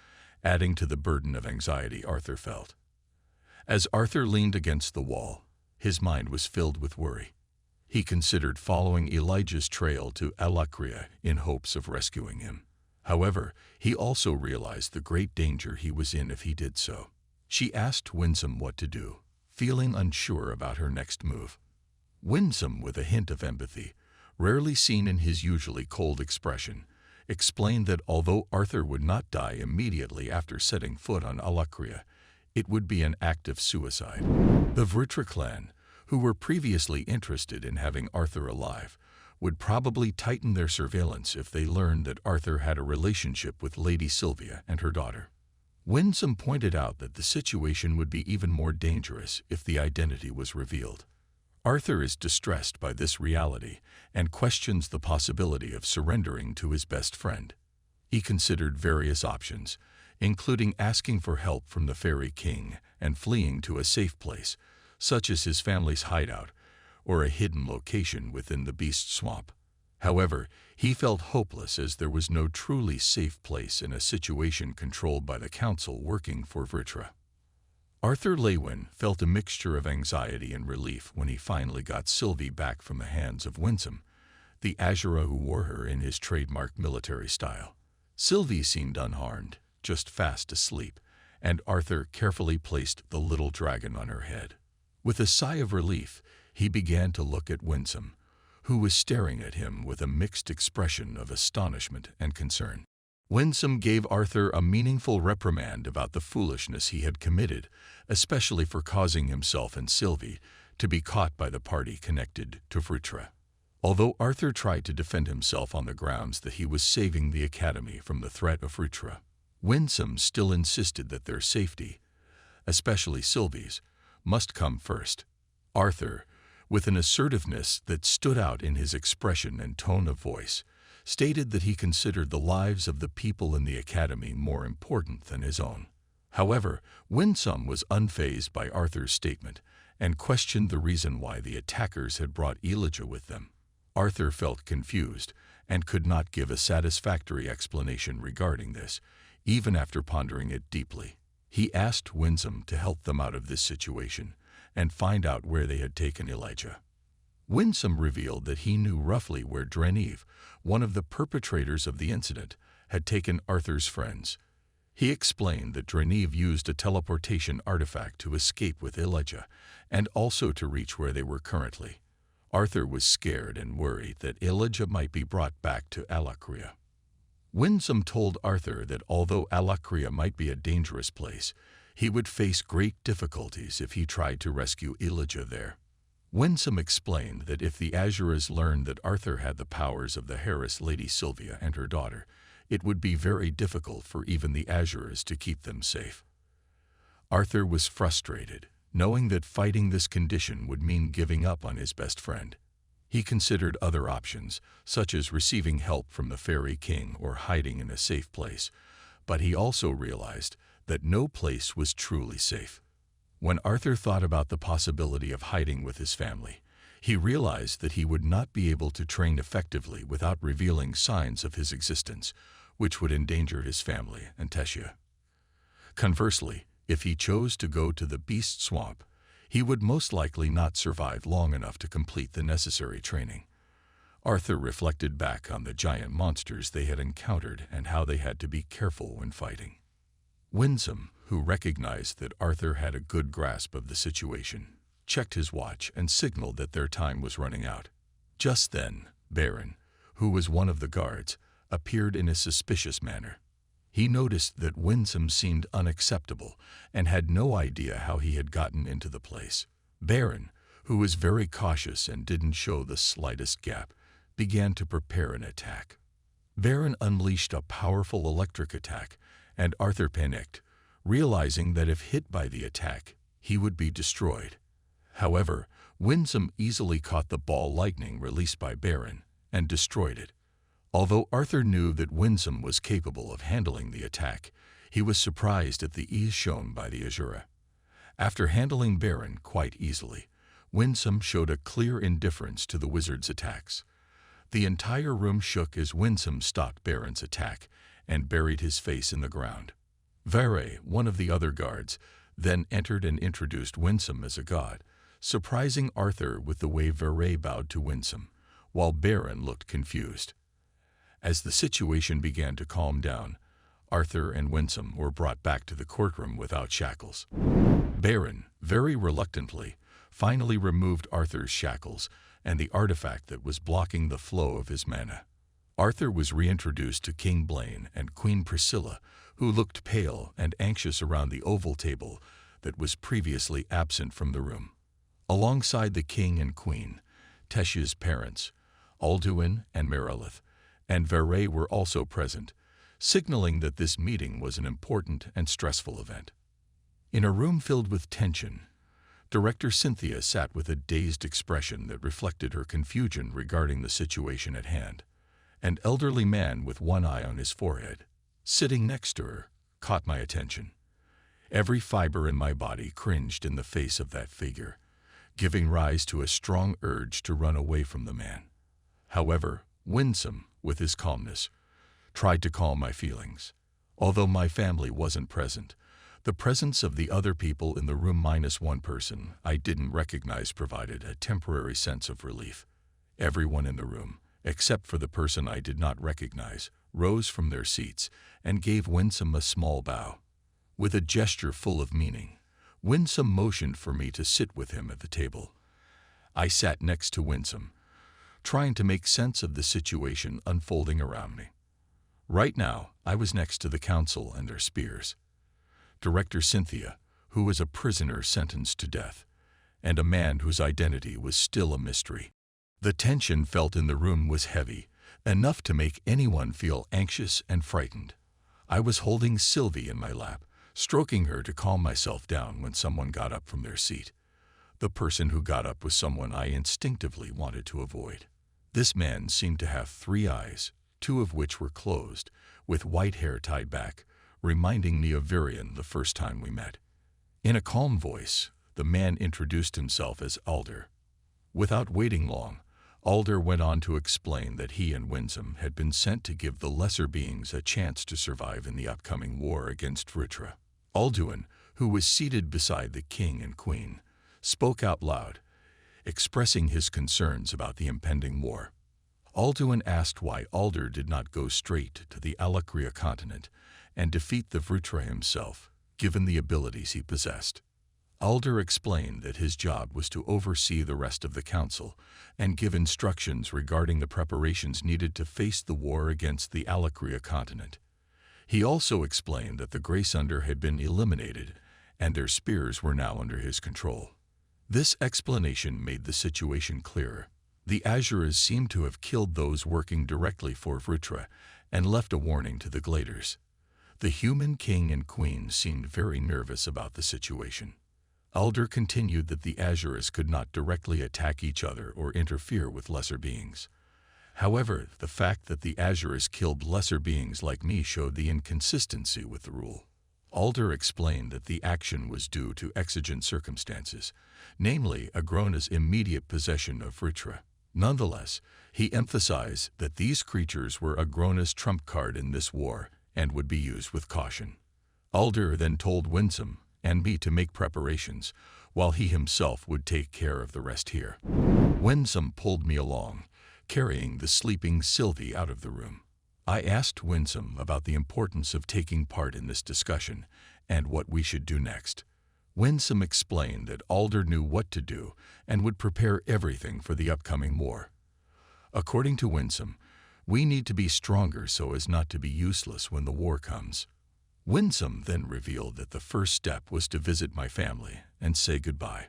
[SPEAKER 1] adding to the burden of anxiety Arthur felt. As Arthur leaned against the wall, his mind was filled with worry. He considered following Elijah's trail to Alakria in hopes of rescuing him. However, he also realized the great danger he was in if he did so. She asked Winsome what to do, feeling unsure about her next move. Winsome, with a hint of empathy, rarely seen in his usually cold expression, explained that although Arthur would not die immediately after setting foot on Alakria, it would be an act of suicide. The Vritra clan, who were previously interested in having Arthur alive, would probably tighten their surveillance if they learned that Arthur had a relationship with Lady Sylvia and her daughter. Winsome pointed out that the situation would be even more dangerous if the identity was revealed. Arthur is distressed by this reality and questions the possibility of surrendering to his best friend. He considered various options, including asking for help from the Fairy King and fleeing to a safe place, such as his family's hideout or a hidden location within the Beast Swamp. However, he felt hopeless as there was no truly safe place in a situation controlled by the council working for Vritra. Arthur Lewin felt a mixture of anxiety and relief when he finally got Sylvie back from the hands of Winsome, the Azura who wore her in his trademark military style. Sylvie seemed unharmed, just fast asleep, and Arthur carefully placed the little dragon on her head. With a sigh of relief, he began to look at Winsome, who was staring at him with a mixed expression of astonishment and concern. Winsome gave Arthur a meaningful reprimand about the foolishness he had committed, especially for causing himself and Sylvie to be caught by the party connected to Vritra. Although Arthur tried to defend himself on the grounds that he was saving the Academy from the threat of Vritra, Winsome still insisted that their safety, especially Sylvie's, must come first. Arthur, with an assertiveness that stood out in his expression and tone of voice, stated that he considered the lives of the people in the Academy more important than his own. However, Winsome was unfazed by Arthur's statement and questioned the reason why the attackers had brought Elijah with them. Arthur felt confused and could not give a satisfactory explanation regarding this, even after pondering it deeply. He asked Winsome to help them out of this situation and find out where they had taken Elijah. Winsome revealed that he knew roughly where Drenive, one of the perpetrators of the incident, had taken Arthur's friends. He explained that Drenive used a teleportation artifact to escape with Elijah and also to reach where they were currently. Arthur was scared and worried that Elijah might be brought back to Alakria. Winsome told Arthur that although Alakria might be a dangerous place, he would face great difficulties if he tried to rescue Elijah there. Winsome explained that if the Azuras learned that Arthur had the powers of the Harris Lady Sylvia and her daughter, it would be very difficult for even the Azuras to keep them safe. Arthur was frustrated, knowing that fighting this condition would mean giving up on his best friend. He considered other options, such as receiving help from the Fairy King or hiding in a safe place, but he also realized that no place was truly safe. When Arthur thought about the possibility of hiding with his family, he realized that he would not be able to train effectively without revealing signs of his existence, which would endanger his family and Tessia. Conversely, if he chose to go to the Beast Swamp, he would most likely not survive long enough to complete the necessary training. Arthur reflected back on the giant monsters they had encountered and how they had to be careful when fighting. Winsome, who recognized that Arthur had a good grasp of the situation, checked his watch and signaled that their time was running out. Just then, Baron, who was one of the guards, appeared in a suspicious manner. He noticed that Winsome seemed unacceptable and had no idea how he had gotten into the place. Baron, who was very cautious and didn't show the slightest gap, began to prepare an attack. Baron unleashed a powerful electric attack, and Arthur panicked, realizing that if hit by the attack, he would be destroyed. However, Winsome easily caught the ball lightning released by Baron and destroyed it. Although Arthur knew that Winsome was capable of handling the attack, he was surprised at the ease shown by the Azura. After handling Baron quite easily, Winsome showed a clear indifference to the wizard's attacks. The entire room shook as Winsome stopped Baron's attack and buried his face in the ground. Vere, one of the other guards, then entered and introduced Winsome as a god, surprising Arthur with the way Vere bowed to Winsome, while Baron looked confused. As the situation began to calm down, Arthur and Winsome were brought back to the courtroom without shackles. Baron, very reluctantly, finally removed Arthur's shackles and the artifact that was blocking the flow of his mana. Arthur was reintroduced to King Blaine and Queen Priscilla, who looked pale and anxious around the oval table that was previously absent from the room. Alongside the king and queen, Tesh's parents, Alduin and Merilith, and Veray were also present, signaling that this meeting was an important and stressful event. In a room filled with tension, Director Cynthia sat with a dazed expression that reflected her confusion regarding the situation at hand. An elderly man with one eye on his forehead, sitting next to her, caught my attention. Every fiber in my body cringed in the face of that figure, giving rise to a strong urge to run away from the man. However, Winsome, with his calmness, tried to calm my feelings. Although my family wasn't present, the presence of the other people in the room minus one person I didn't recognize provided a temporary sense of relief. Everyone in the room, except for the person I did not recognize, rose from their seats and gave Winsome a small bow. With a gesture full of meaning, Winsome motioned for me to sit with him at the table. I sat next to Winsome, trying to make sense of the situation unfolding around me. Right now, I was next to the council and their spears. Director Cynthia, who was a prisoner sentenced to death, and a man whose identity was still a mystery. The tension felt in the room was heavy, enough to make anyone feel anxious and frightened. I was holding Sylvie in my lap, stroking her to calm myself down when someone got up from their seat. The person who got up was someone I instinctively wanted to avoid. This man seemed to have 3 eyes, 2 of which were closed, with white hair tied back, reminding me of Virion the first time we met. In a calm voice, the man introduced himself as Alder. Without waiting long, Alder went on to explain that he and Winsome had been sent to give the lesser beings a chance to survive in the upcoming war against Vritra. Alduin, who was seated beside the king and queen, spoke out loud, expressing his concerns about the impending war. Alduin asked why Alder did not go straight to the Alakria continent and defeat the Vritra himself, given the abilities he possessed. Alder explained that his job was to oversee the rest of the council and give instructions regarding the preparations needed to face the war against the Alakria continent. He also explained that the Greysunder had been eliminated and their spears were now under his control. This explanation made the situation clearer. The Azuras seemed to have killed those working directly for Vritra and left a warning to the Gladers. The human king and queen seemed very nervous about the situation. Alder continued that the Azuras could not directly attack each other or interfere with lesser beings. However, the fact that the Azuras killed lesser beings like me showed the inconsistency with the rule. Alder explained that the action was due to exigent circumstances, namely Agrona's immediate possession of Vritra. Nonetheless, he emphasized that these creatures were Agrona's trump card in this war and would be used with caution. Alder then told Winsome and me to make preparations, while he himself would take care of the rest here. Winsome pulled me along, carrying the sleeping Sylvie out of the room. I asked Winsome about the importance of taking part in this discussion and what we should do next. Winsome explained that Alder knew what to do and would prepare everything for the upcoming war. According to Winsome, we need to be stronger so as not to be useless when the war comes. Winsome then revealed that the first step was to visit my family and say goodbye.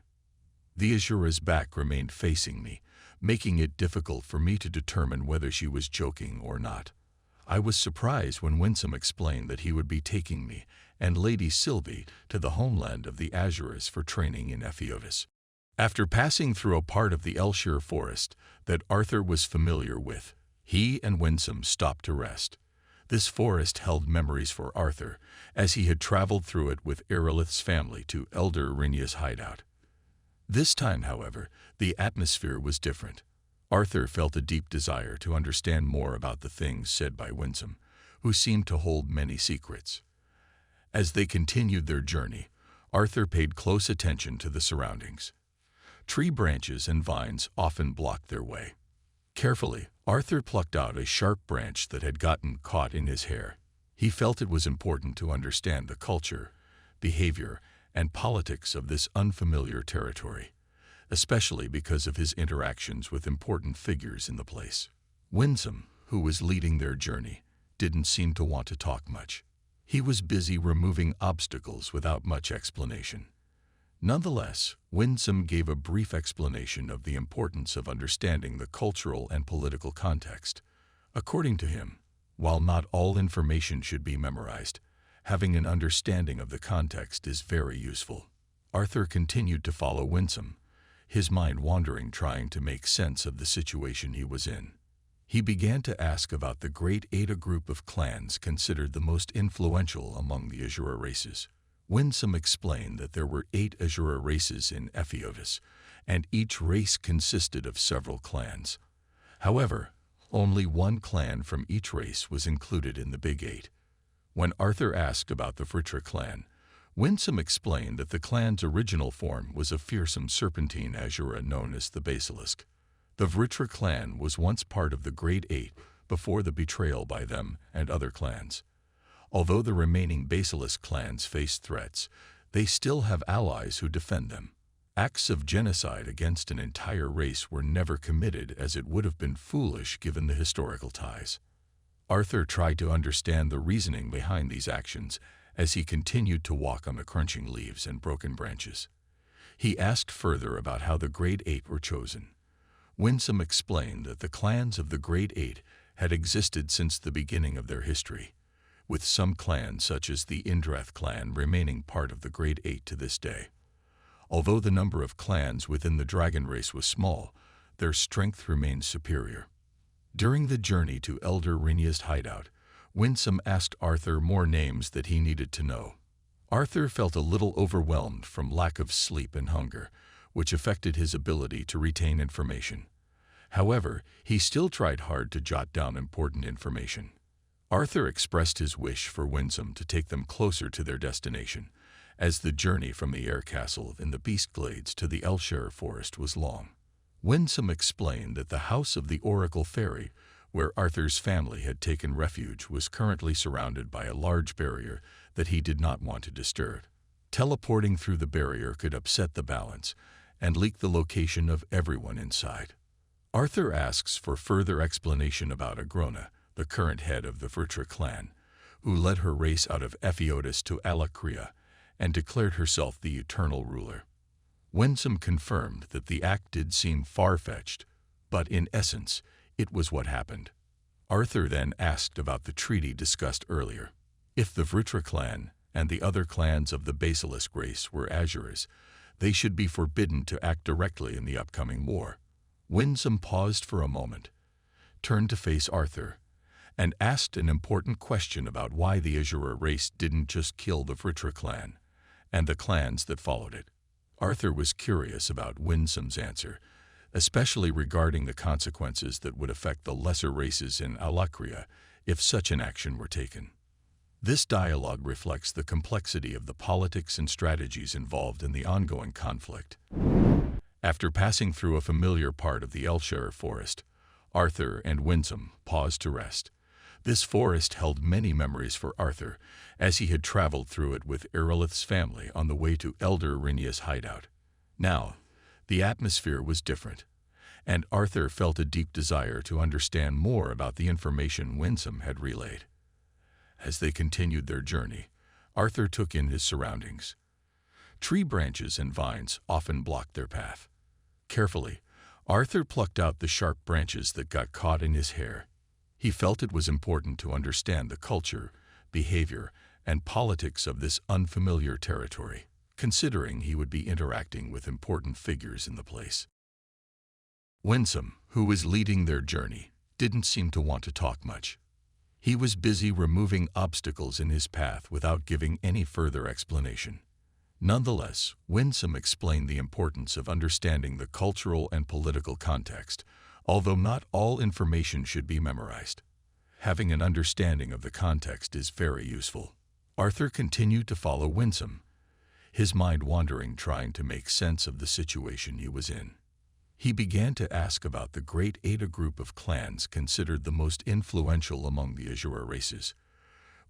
[SPEAKER 1] The Azura's back remained facing me, making it difficult for me to determine whether she was joking or not. I was surprised when Winsome explained that he would be taking me and Lady Sylvie to the homeland of the Azuras for training in Epheotis. After passing through a part of the Elshire forest that Arthur was familiar with, he and Winsome stopped to rest. This forest held memories for Arthur, as he had traveled through it with Erilith's family to Elder Rinia's hideout. This time, however, the atmosphere was different. Arthur felt a deep desire to understand more about the things said by Winsome, who seemed to hold many secrets. As they continued their journey, Arthur paid close attention to the surroundings. Tree branches and vines often blocked their way. Carefully, Arthur plucked out a sharp branch that had gotten caught in his hair. He felt it was important to understand the culture, behavior, and politics of this unfamiliar territory, especially because of his interactions with important figures in the place. Winsome, who was leading their journey, didn't seem to want to talk much. He was busy removing obstacles without much explanation. Nonetheless, Winsome gave a brief explanation of the importance of understanding the cultural and political context. According to him, while not all information should be memorized, having an understanding of the context is very useful. Arthur continued to follow Winsome, his mind wandering, trying to make sense of the situation he was in. He began to ask about the Great Eight, a group of clans considered the most influential among the Azura races. Winsome explained that there were 8 Azura races in Epheotis, and each race consisted of several clans. However, only one clan from each race was included in the Big Eight. When Arthur asked about the Vritra clan, Winsome explained that the clan's original form was a fearsome serpentine Azura known as the Basilisk. The Vritra clan was once part of the Great Eight before the betrayal by them and other clans. Although the remaining Basilisk clans face threats, they still have allies who defend them. Acts of genocide against an entire race were never committed, as it would have been foolish given the historical ties. Arthur tried to understand the reasoning behind these actions as he continued to walk on the crunching leaves and broken branches. He asked further about how the Great Eight were chosen. Winsome explained that the clans of the Great Eight had existed since the beginning of their history, with some clans such as the Indrath clan remaining part of the Great Eight to this day. Although the number of clans within the dragon race was small, their strength remained superior. During the journey to Elder Rinia's hideout, Winsome asked Arthur more names that he needed to know. Arthur felt a little overwhelmed from lack of sleep and hunger, which affected his ability to retain information. However, he still tried hard to jot down important information. Arthur expressed his wish for Winsome to take them closer to their destination, as the journey from the air castle in the Beast Glades to the Elshire forest was long. Winsome explained that the house of the Oracle Fairy, where Arthur's family had taken refuge, was currently surrounded by a large barrier that he did not want to disturb. Teleporting through the barrier could upset the balance and leak the location of everyone inside. Arthur asks for further explanation about Agrona, the current head of the Vritra clan, who led her race out of Epheotis to Alakria and declared herself the eternal ruler. Winsome confirmed that the act did seem far-fetched, but in essence, it was what happened. Arthur then asked about the treaty discussed earlier. If the Vritra clan and the other clans of the Basilisk race were Azuras, they should be forbidden to act directly in the upcoming war. Winsome paused for a moment, turned to face Arthur, and asked an important question about why the Azura race didn't just kill the Vritra clan and the clans that followed it. Arthur was curious about Winsome's answer, especially regarding the consequences that would affect the lesser races in Alakria if such an action were taken. This dialogue reflects the complexity of the politics and strategies involved in the ongoing conflict. After passing through a familiar part of the Elshire forest, Arthur and Winsome paused to rest. This forest held many memories for Arthur, as he had traveled through it with Erilith's family on the way to Elder Rinia's hideout. Now, the atmosphere was different, and Arthur felt a deep desire to understand more about the information Winsome had relayed. As they continued their journey, Arthur took in his surroundings. Tree branches and vines often blocked their path. Carefully, Arthur plucked out the sharp branches that got caught in his hair. He felt it was important to understand the culture, behavior, and politics of this unfamiliar territory, considering he would be interacting with important figures in the place. Winsome, who was leading their journey, didn't seem to want to talk much. He was busy removing obstacles in his path without giving any further explanation. Nonetheless, Winsome explained the importance of understanding the cultural and political context, although not all information should be memorized. Having an understanding of the context is very useful. Arthur continued to follow Winsome, his mind wandering, trying to make sense of the situation he was in. He began to ask about the Great Eight, a group of clans considered the most influential among the Azura races.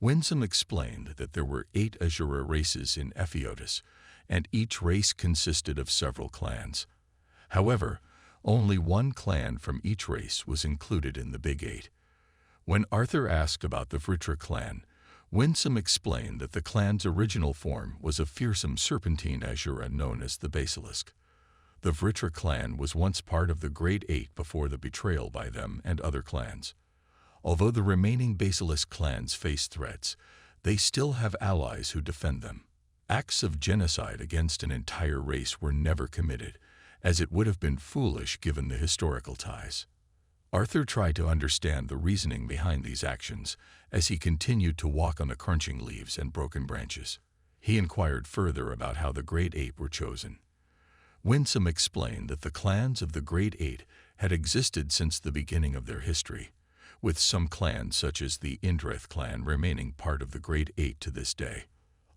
[SPEAKER 1] Winsome explained that there were 8 Azura races in Epheotis, and each race consisted of several clans. However, only one clan from each race was included in the Big Eight. When Arthur asked about the Vritra clan, Winsome explained that the clan's original form was a fearsome serpentine asura known as the Basilisk. The Vritra clan was once part of the Great Eight before the betrayal by them and other clans. Although the remaining Basilisk clans face threats, they still have allies who defend them. Acts of genocide against an entire race were never committed, as it would have been foolish given the historical ties. Arthur tried to understand the reasoning behind these actions as he continued to walk on the crunching leaves and broken branches. He inquired further about how the Great Eight were chosen. Winsome explained that the clans of the Great Eight had existed since the beginning of their history, with some clans such as the Indreth clan remaining part of the Great Eight to this day.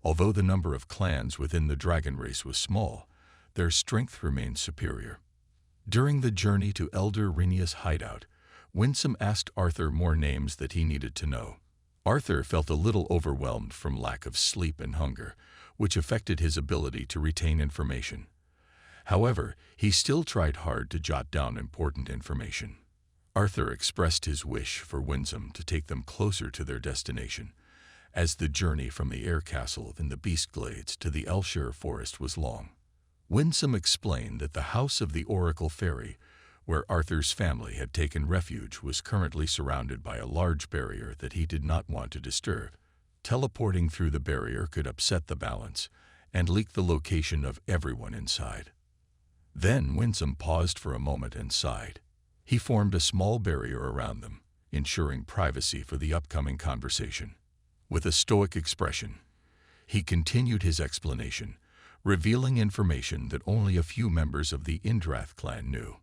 [SPEAKER 1] Although the number of clans within the dragon race was small, their strength remained superior. During the journey to Elder Rinia's hideout, Winsome asked Arthur more names that he needed to know. Arthur felt a little overwhelmed from lack of sleep and hunger, which affected his ability to retain information. However, he still tried hard to jot down important information. Arthur expressed his wish for Winsome to take them closer to their destination, as the journey from the air castle in the Beast Glades to the Elshire forest was long. Winsome explained that the house of the Oracle Fairy, where Arthur's family had taken refuge, was currently surrounded by a large barrier that he did not want to disturb. Teleporting through the barrier could upset the balance and leak the location of everyone inside. Then Winsome paused for a moment and sighed. He formed a small barrier around them, ensuring privacy for the upcoming conversation. With a stoic expression, he continued his explanation, revealing information that only a few members of the Indrath clan knew.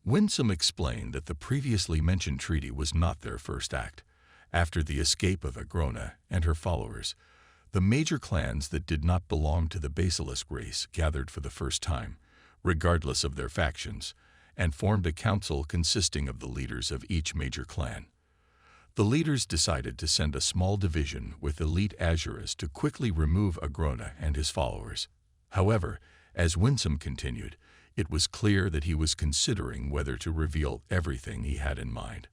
[SPEAKER 1] Winsome explained that the previously mentioned treaty was not their first act. After the escape of Agrona and her followers, the major clans that did not belong to the Basilisk race gathered for the first time, regardless of their factions, and formed a council consisting of the leaders of each major clan. The leaders decided to send a small division with elite Azuras to quickly remove Agrona and his followers. However, as Winsome continued, it was clear that he was considering whether to reveal everything he had in mind.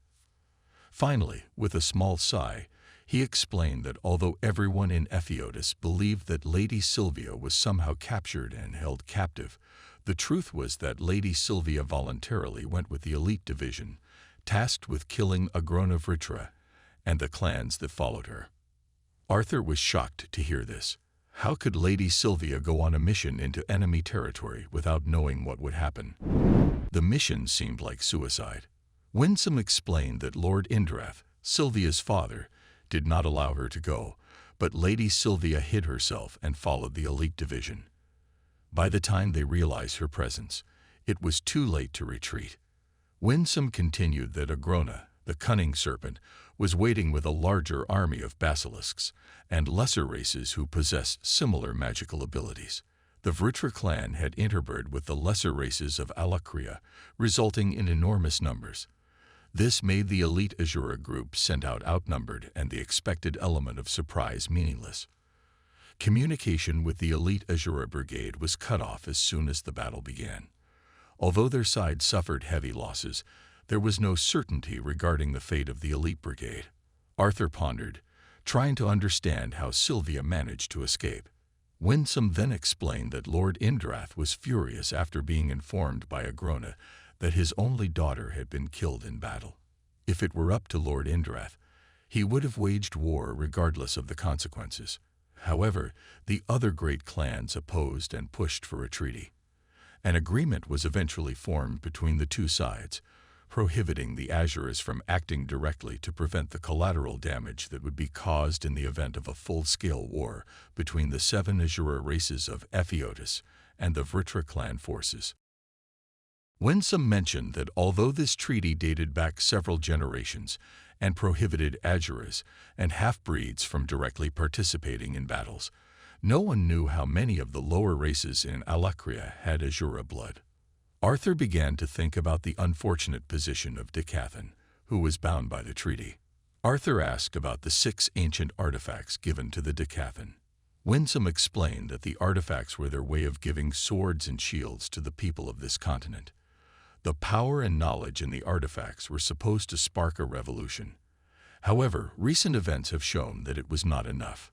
[SPEAKER 1] Finally, with a small sigh, he explained that although everyone in Epheotis believed that Lady Sylvia was somehow captured and held captive, the truth was that Lady Sylvia voluntarily went with the elite division, tasked with killing Agrona Vritra and the clans that followed her. Arthur was shocked to hear this. How could Lady Sylvia go on a mission into enemy territory without knowing what would happen? The mission seemed like suicide. Winsome explained that Lord Indrath, Sylvia's father, did not allow her to go, but Lady Sylvia hid herself and followed the elite division. By the time they realized her presence, it was too late to retreat. Winsome continued that Agrona, the cunning serpent, was waiting with a larger army of basilisks and lesser races who possessed similar magical abilities. The Vritra clan had interbred with the lesser races of Alakria, resulting in enormous numbers. This made the elite Azura group sent out outnumbered and the expected element of surprise meaningless. Communication with the elite Azura brigade was cut off as soon as the battle began. Although their side suffered heavy losses, there was no certainty regarding the fate of the elite brigade. Arthur pondered, trying to understand how Sylvia managed to escape. Winsome then explained that Lord Indrath was furious after being informed by Agrona that his only daughter had been killed in battle. If it were up to Lord Indrath, he would have waged war regardless of the consequences. However, the other great clans opposed and pushed for a treaty. An agreement was eventually formed between the two sides, prohibiting the Azuras from acting directly to prevent the collateral damage that would be caused in the event of a full-scale war between the 7 Azura races of Epheotis and the Vritra clan forces. Winsome mentioned that although this treaty dated back several generations and prohibited Azuras and half-breeds from directly participating in battles, no one knew how many of the lower races in Alakria had Azura blood. Arthur began to think about the unfortunate position of Decathan, who was bound by the treaty. Arthur asked about the 6 ancient artifacts given to the Decathan. Winsome explained that the artifacts were their way of giving swords and shields to the people of this continent. The power and knowledge in the artifacts were supposed to spark a revolution. However, recent events have shown that it was not enough.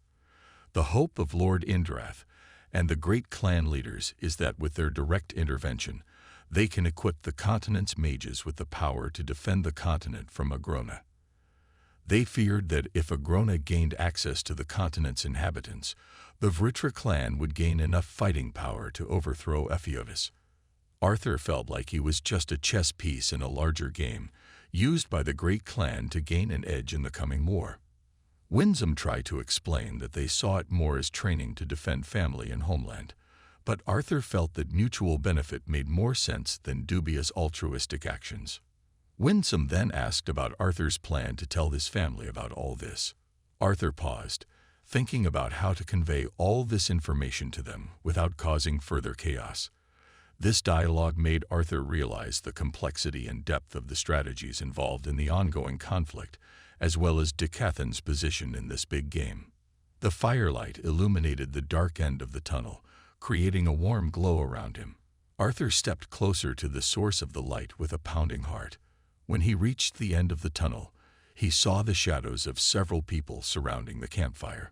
[SPEAKER 1] The hope of Lord Indrath and the great clan leaders is that with their direct intervention, they can equip the continent's mages with the power to defend the continent from Agrona. They feared that if Agrona gained access to the continent's inhabitants, the Vritra clan would gain enough fighting power to overthrow Epheotis. Arthur felt like he was just a chess piece in a larger game, used by the great clan to gain an edge in the coming war. Winsome tried to explain that they saw it more as training to defend family and homeland, but Arthur felt that mutual benefit made more sense than dubious altruistic actions. Winsome then asked about Arthur's plan to tell his family about all this. Arthur paused, thinking about how to convey all this information to them without causing further chaos. This dialogue made Arthur realize the complexity and depth of the strategies involved in the ongoing conflict, as well as Decathlon's position in this big game. The firelight illuminated the dark end of the tunnel, creating a warm glow around him. Arthur stepped closer to the source of the light with a pounding heart. When he reached the end of the tunnel, he saw the shadows of several people surrounding the campfire.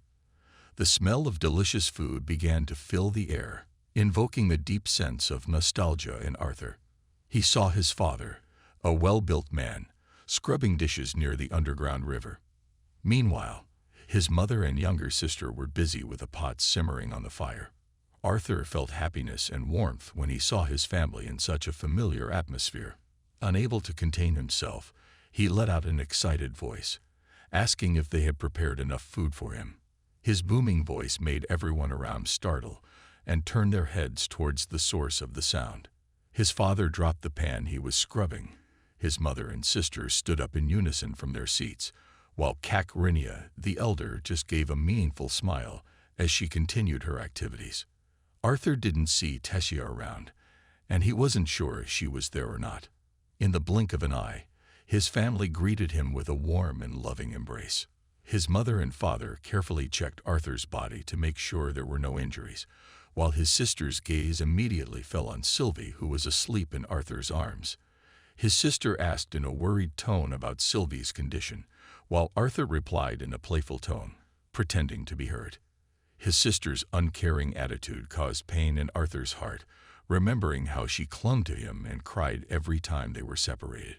[SPEAKER 1] The smell of delicious food began to fill the air, invoking a deep sense of nostalgia in Arthur. He saw his father, a well-built man, scrubbing dishes near the underground river. Meanwhile, his mother and younger sister were busy with a pot simmering on the fire. Arthur felt happiness and warmth when he saw his family in such a familiar atmosphere. Unable to contain himself, he let out an excited voice, asking if they had prepared enough food for him. His booming voice made everyone around startle and turn their heads towards the source of the sound. His father dropped the pan he was scrubbing. His mother and sister stood up in unison from their seats, while Kakrinia, the elder, just gave a meaningful smile as she continued her activities. Arthur didn't see Tessia around, and he wasn't sure if she was there or not. In the blink of an eye, his family greeted him with a warm and loving embrace. His mother and father carefully checked Arthur's body to make sure there were no injuries, while his sister's gaze immediately fell on Sylvie, who was asleep in Arthur's arms. His sister asked in a worried tone about Sylvie's condition, while Arthur replied in a playful tone, pretending to be hurt. His sister's uncaring attitude caused pain in Arthur's heart, remembering how she clung to him and cried every time they were separated.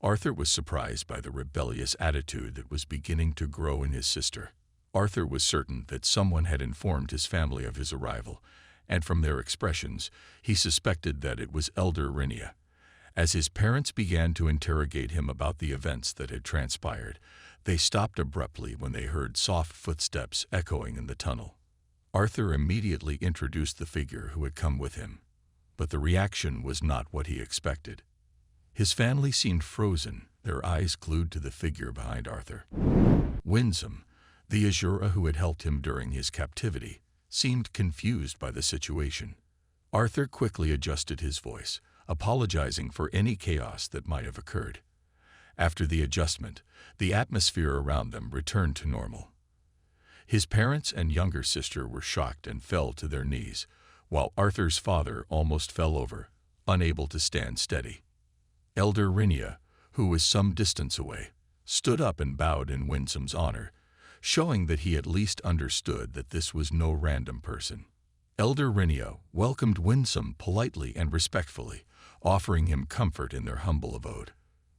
[SPEAKER 1] Arthur was surprised by the rebellious attitude that was beginning to grow in his sister. Arthur was certain that someone had informed his family of his arrival, and from their expressions, he suspected that it was Elder Rinia. As his parents began to interrogate him about the events that had transpired, they stopped abruptly when they heard soft footsteps echoing in the tunnel. Arthur immediately introduced the figure who had come with him, but the reaction was not what he expected. His family seemed frozen, their eyes glued to the figure behind Arthur. Winsome, the Azura who had helped him during his captivity, seemed confused by the situation. Arthur quickly adjusted his voice, apologizing for any chaos that might have occurred. After the adjustment, the atmosphere around them returned to normal. His parents and younger sister were shocked and fell to their knees, while Arthur's father almost fell over, unable to stand steady. Elder Rinia, who was some distance away, stood up and bowed in Winsome's honor, showing that he at least understood that this was no random person. Elder Rinia welcomed Winsome politely and respectfully, offering him comfort in their humble abode.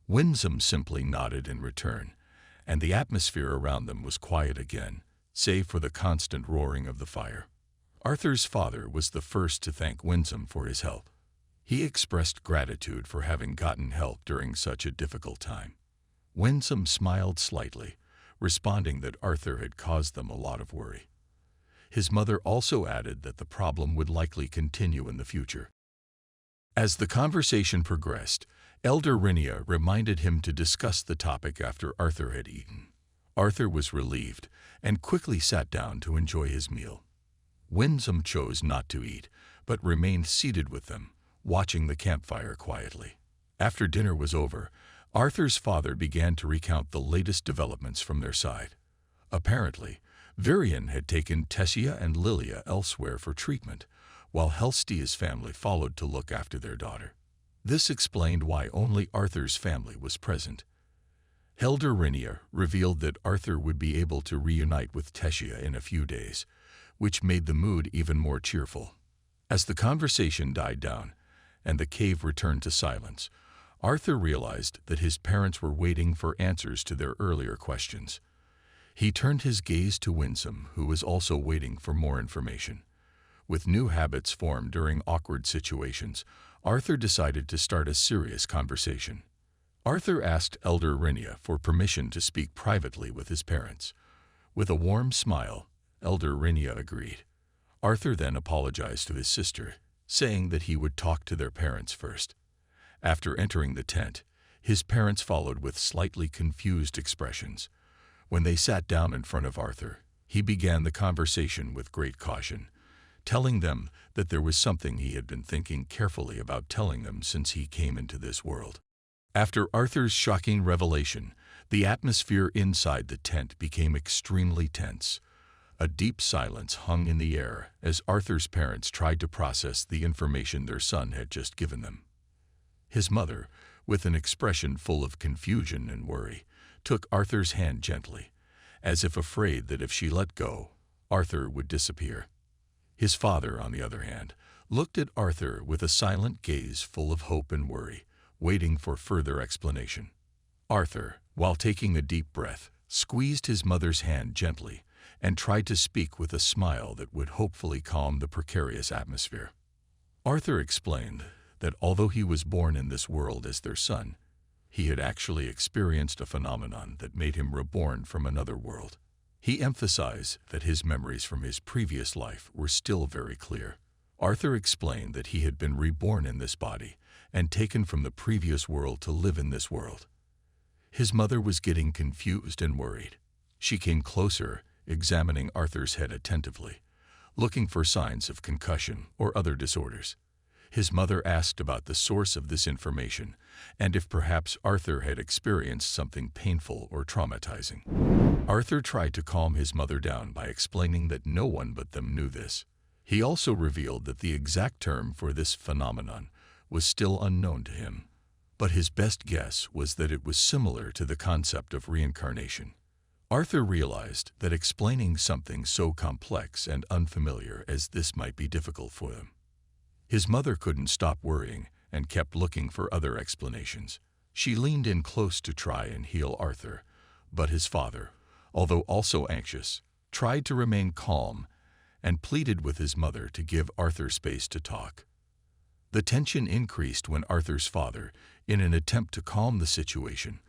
[SPEAKER 1] Winsome simply nodded in return, and the atmosphere around them was quiet again, save for the constant roaring of the fire. Arthur's father was the first to thank Winsome for his help. He expressed gratitude for having gotten help during such a difficult time. Winsome smiled slightly, responding that Arthur had caused them a lot of worry. His mother also added that the problem would likely continue in the future. As the conversation progressed, Elder Rinia reminded him to discuss the topic after Arthur had eaten. Arthur was relieved and quickly sat down to enjoy his meal. Winsome chose not to eat, but remained seated with them, watching the campfire quietly. After dinner was over, Arthur's father began to recount the latest developments from their side. Apparently, Virion had taken Tessia and Lilia elsewhere for treatment, while Helstia's family followed to look after their daughter. This explained why only Arthur's family was present. Elder Rhaenyra revealed that Arthur would be able to reunite with Teshia in a few days, which made the mood even more cheerful. As the conversation died down and the cave returned to silence, Arthur realized that his parents were waiting for answers to their earlier questions. He turned his gaze to Winsome, who was also waiting for more information. With new habits formed during awkward situations, Arthur decided to start a serious conversation. Arthur asked Elder Rhaenyra for permission to speak privately with his parents. With a warm smile, Elder Rhaenyra agreed. Arthur then apologized to his sister, saying that he would talk to their parents first. After entering the tent, his parents followed with slightly confused expressions. When they sat down in front of Arthur, he began the conversation with great caution, telling them that there was something he had been thinking carefully about telling them since he came into this world. After Arthur's shocking revelation, the atmosphere inside the tent became extremely tense. A deep silence hung in the air as Arthur's parents tried to process the information their son had just given them. His mother, with an expression full of confusion and worry, took Arthur's hand gently, as if afraid that if she let go, Arthur would disappear. His father, on the other hand, looked at Arthur with a silent gaze full of hope and worry, waiting for further explanation. Arthur, while taking a deep breath, squeezed his mother's hand gently and tried to speak with a smile that would hopefully calm the precarious atmosphere. Arthur explained that although he was born in this world as their son, he had actually experienced a phenomenon that made him reborn from another world. He emphasized that his memories from his previous life were still very clear. Arthur explained that he had been reborn in this body and taken from the previous world to live in this world. His mother was getting confused and worried. She came closer, examining Arthur's head attentively, looking for signs of concussion or other disorders. His mother asked about the source of this information and if perhaps Arthur had experienced something painful or traumatizing. Arthur tried to calm his mother down by explaining that no one but them knew this. He also revealed that the exact term for this phenomenon was still unknown to him, but his best guess was that it was similar to the concept of reincarnation. Arthur realized that explaining something so complex and unfamiliar as this might be difficult for them. His mother couldn't stop worrying and kept looking for other explanations. She leaned in close to try and heal Arthur, but his father, although also anxious, tried to remain calm and pleaded with his mother to give Arthur space to talk. The tension increased when Arthur's father, in an attempt to calm the situation,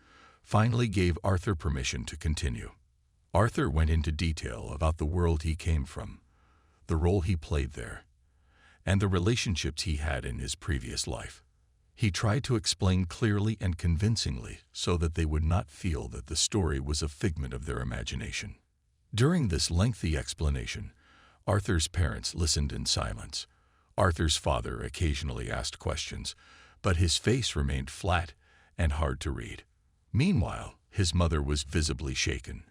[SPEAKER 1] finally gave Arthur permission to continue. Arthur went into detail about the world he came from, the role he played there, and the relationships he had in his previous life. He tried to explain clearly and convincingly so that they would not feel that the story was a figment of their imagination. During this lengthy explanation, Arthur's parents listened in silence. Arthur's father occasionally asked questions, but his face remained flat and hard to read. Meanwhile, his mother was visibly shaken.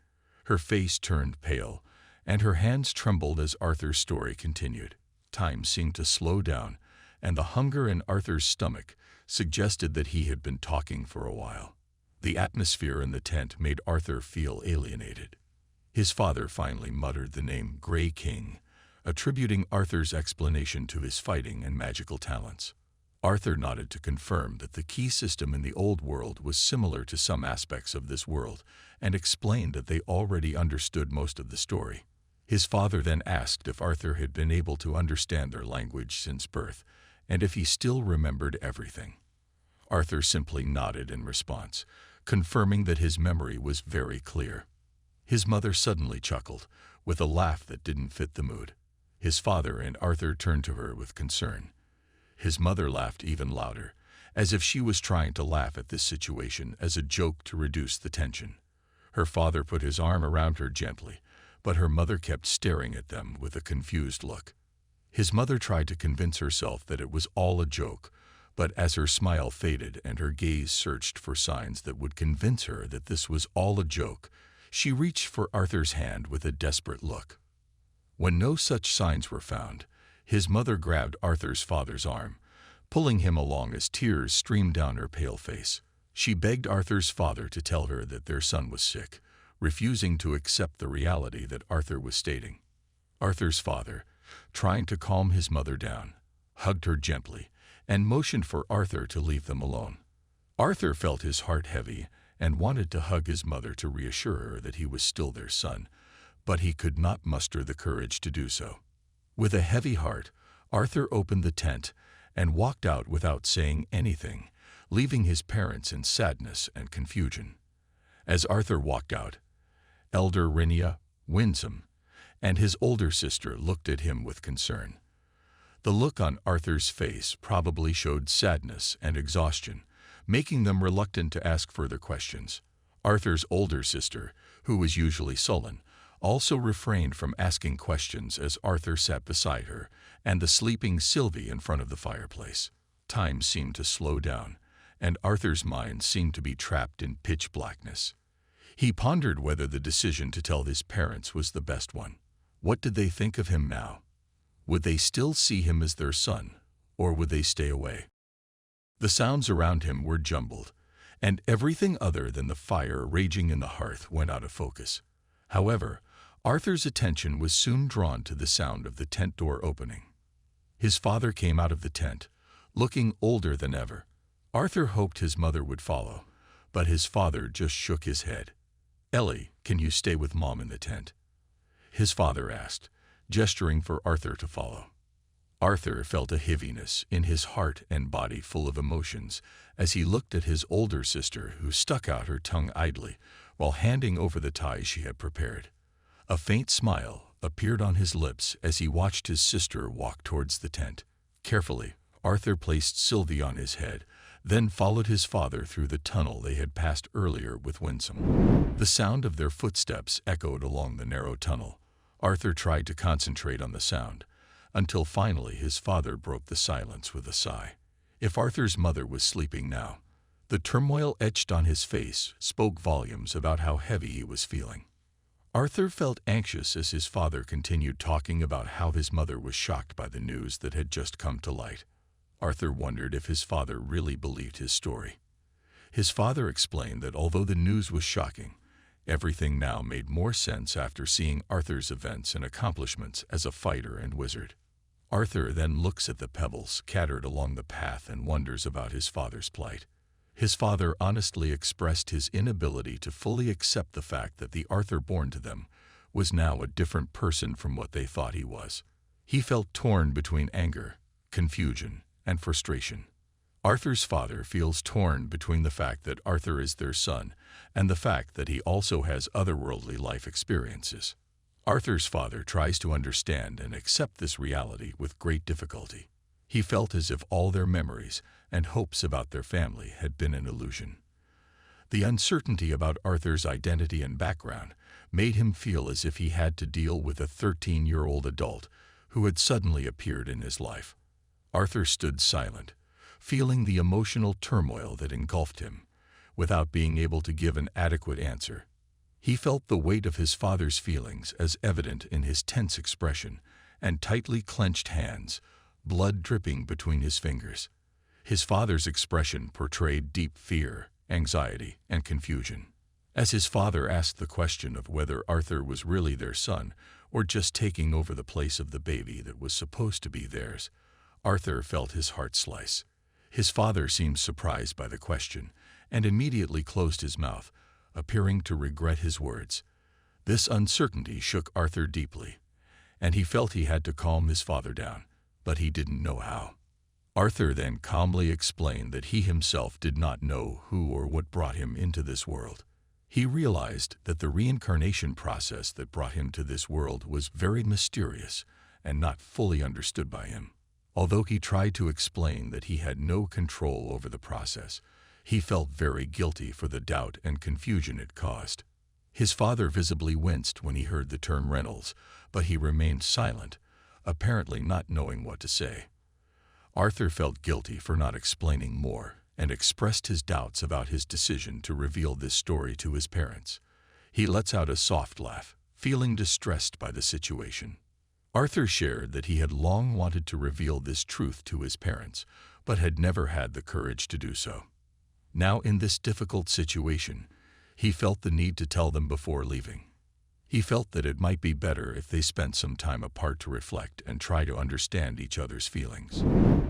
[SPEAKER 1] Her face turned pale, and her hands trembled as Arthur's story continued. Time seemed to slow down, and the hunger in Arthur's stomach suggested that he had been talking for a while. The atmosphere in the tent made Arthur feel alienated. His father finally muttered the name Grey King, attributing Arthur's explanation to his fighting and magical talents. Arthur nodded to confirm that the key system in the old world was similar to some aspects of this world and explained that they already understood most of the story. His father then asked if Arthur had been able to understand their language since birth and if he still remembered everything. Arthur simply nodded in response, confirming that his memory was very clear. His mother suddenly chuckled, with a laugh that didn't fit the mood. His father and Arthur turned to her with concern. His mother laughed even louder, as if she was trying to laugh at this situation as a joke to reduce the tension. Her father put his arm around her gently, but her mother kept staring at them with a confused look. His mother tried to convince herself that it was all a joke, but as her smile faded and her gaze searched for signs that would convince her that this was all a joke, she reached for Arthur's hand with a desperate look. When no such signs were found, his mother grabbed Arthur's father's arm, pulling him along as tears streamed down her pale face. She begged Arthur's father to tell her that their son was sick, refusing to accept the reality that Arthur was stating. Arthur's father, trying to calm his mother down, hugged her gently and motioned for Arthur to leave them alone. Arthur felt his heart heavy and wanted to hug his mother to reassure her that he was still their son, but he could not muster the courage to do so. With a heavy heart, Arthur opened the tent and walked out without saying anything, leaving his parents in sadness and confusion. As Arthur walked out, elder Rinia, Winsome, and his older sister looked at him with concern. The look on Arthur's face probably showed sadness and exhaustion, making them reluctant to ask further questions. Arthur's older sister, who was usually sullen, also refrained from asking questions as Arthur sat beside her and the sleeping Sylvie in front of the fireplace. Time seemed to slow down, and Arthur's mind seemed to be trapped in pitch blackness. He pondered whether the decision to tell his parents was the best one. What did they think of him now? Would they still see him as their son, or would they stay away? The sounds around him were jumbled, and everything other than the fire raging in the hearth went out of focus. However, Arthur's attention was soon drawn to the sound of the tent door opening. His father came out of the tent, looking older than ever. Arthur hoped his mother would follow, but his father just shook his head. "Ellie, can you stay with Mom in the tent?" his father asked, gesturing for Arthur to follow. Arthur felt a heaviness in his heart and body full of emotions as he looked at his older sister, who stuck out her tongue idly while handing over the ties she had prepared. A faint smile appeared on his lips as he watched his sister walk towards the tent. Carefully, Arthur placed Sylvie on his head, then followed his father through the tunnel they had passed earlier with Winsome. The sound of their footsteps echoed along the narrow tunnel. Arthur tried to concentrate on the sound, until finally his father broke the silence with a sigh. If Arthur's mother was sleeping now, the turmoil etched on his face spoke volumes about how heavy he was feeling. Arthur felt anxious as his father continued talking about how his mother was shocked by the news that had just come to light. Arthur wondered if his father really believed his story. His father explained that although the news was shocking, everything now made more sense after seeing Arthur's events and accomplishments as a fighter and wizard. Arthur then looks at the pebbles scattered along the path and wonders about his father's plight. His father honestly expressed his inability to fully accept the fact that the Arthur born to them was now a different person from what they thought he was. He felt torn between anger, confusion, and frustration. Arthur's father feels torn between the fact that Arthur is their son and the fact that he also has otherworldly life experiences. Arthur's father tries to understand and accept this reality with great difficulty. He felt as if all their memories and hopes about their family had been an illusion. The uncertainty about Arthur's identity and background made him feel as if he had to deal with a 13-year-old adult who had suddenly appeared in his life. Arthur stood silent, feeling the emotional turmoil that engulfed him, without being able to give an adequate answer. He felt the weight of his father's feelings as evident in his tense expression and tightly clenched hands, blood dripping between his fingers. His father's expression portrayed deep fear, anxiety, and confusion. As his father asked the question of whether Arthur was really their son or just taking over the place of the baby that was supposed to be theirs, Arthur felt his heart slice. His father seemed surprised by the question and immediately closed his mouth, appearing to regret his words. This uncertainty shook Arthur deeply, and he felt he had to calm his father down, but he didn't know how. Arthur then calmly explained that he himself did not know who or what brought him into this world. He realized that the reincarnation process that brought him to this world was very mysterious and not fully understood by him. Although he tried to explain that he had no control over the process, he felt very guilty for the doubt and confusion it caused. His father visibly winced when he heard the term Reynolds, but he remained silent, apparently not knowing what to say. Arthur felt guilty for not explaining more and expressed his doubts about his decision to reveal this story to his parents. He lets out a soft laugh, feeling distressed by the situation. Arthur shared that he had long wanted to reveal this truth to his parents, but had never had the courage to do so. Now in this difficult situation, he felt the need to tell them before leaving. He felt that it might be better if they spent some time apart to reflect and try to understand each other's feelings.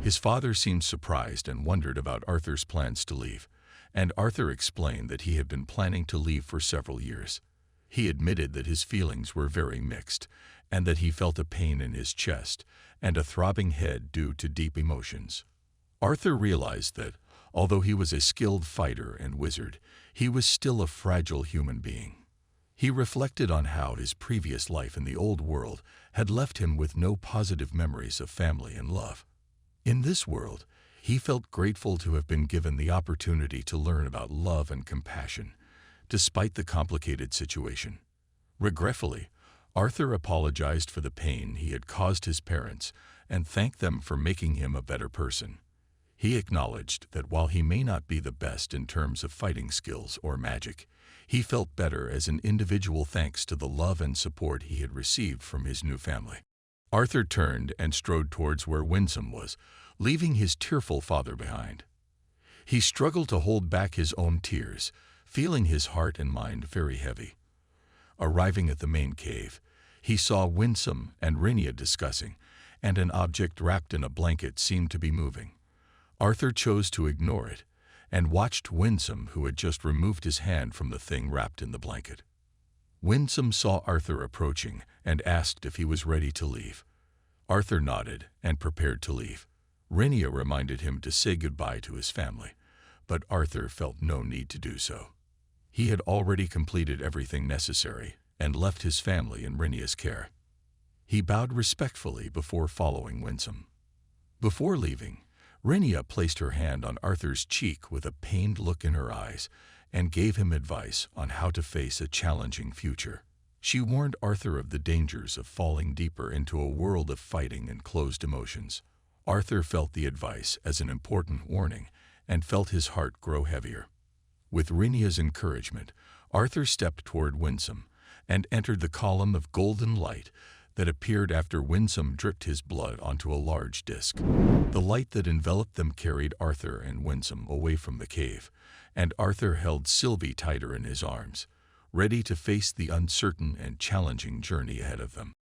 [SPEAKER 1] His father seemed surprised and wondered about Arthur's plans to leave, and Arthur explained that he had been planning to leave for several years. He admitted that his feelings were very mixed, and that he felt a pain in his chest and a throbbing head due to deep emotions. Arthur realized that, although he was a skilled fighter and wizard, he was still a fragile human being. He reflected on how his previous life in the old world had left him with no positive memories of family and love. In this world, he felt grateful to have been given the opportunity to learn about love and compassion, despite the complicated situation. Regretfully, Arthur apologized for the pain he had caused his parents and thanked them for making him a better person. He acknowledged that while he may not be the best in terms of fighting skills or magic, he felt better as an individual thanks to the love and support he had received from his new family. Arthur turned and strode towards where Winsome was, leaving his tearful father behind. He struggled to hold back his own tears, feeling his heart and mind very heavy. Arriving at the main cave, he saw Winsome and Rinia discussing, and an object wrapped in a blanket seemed to be moving. Arthur chose to ignore it, and watched Winsome, who had just removed his hand from the thing wrapped in the blanket. Winsome saw Arthur approaching and asked if he was ready to leave. Arthur nodded and prepared to leave. Rinia reminded him to say goodbye to his family, but Arthur felt no need to do so. He had already completed everything necessary and left his family in Rinia's care. He bowed respectfully before following Winsome. Before leaving, Rinia placed her hand on Arthur's cheek with a pained look in her eyes and gave him advice on how to face a challenging future. She warned Arthur of the dangers of falling deeper into a world of fighting and closed emotions. Arthur felt the advice as an important warning and felt his heart grow heavier. With Rinia's encouragement, Arthur stepped toward Winsome and entered the column of golden light that appeared after Winsome dripped his blood onto a large disc. The light that enveloped them carried Arthur and Winsome away from the cave, and Arthur held Sylvie tighter in his arms, ready to face the uncertain and challenging journey ahead of them.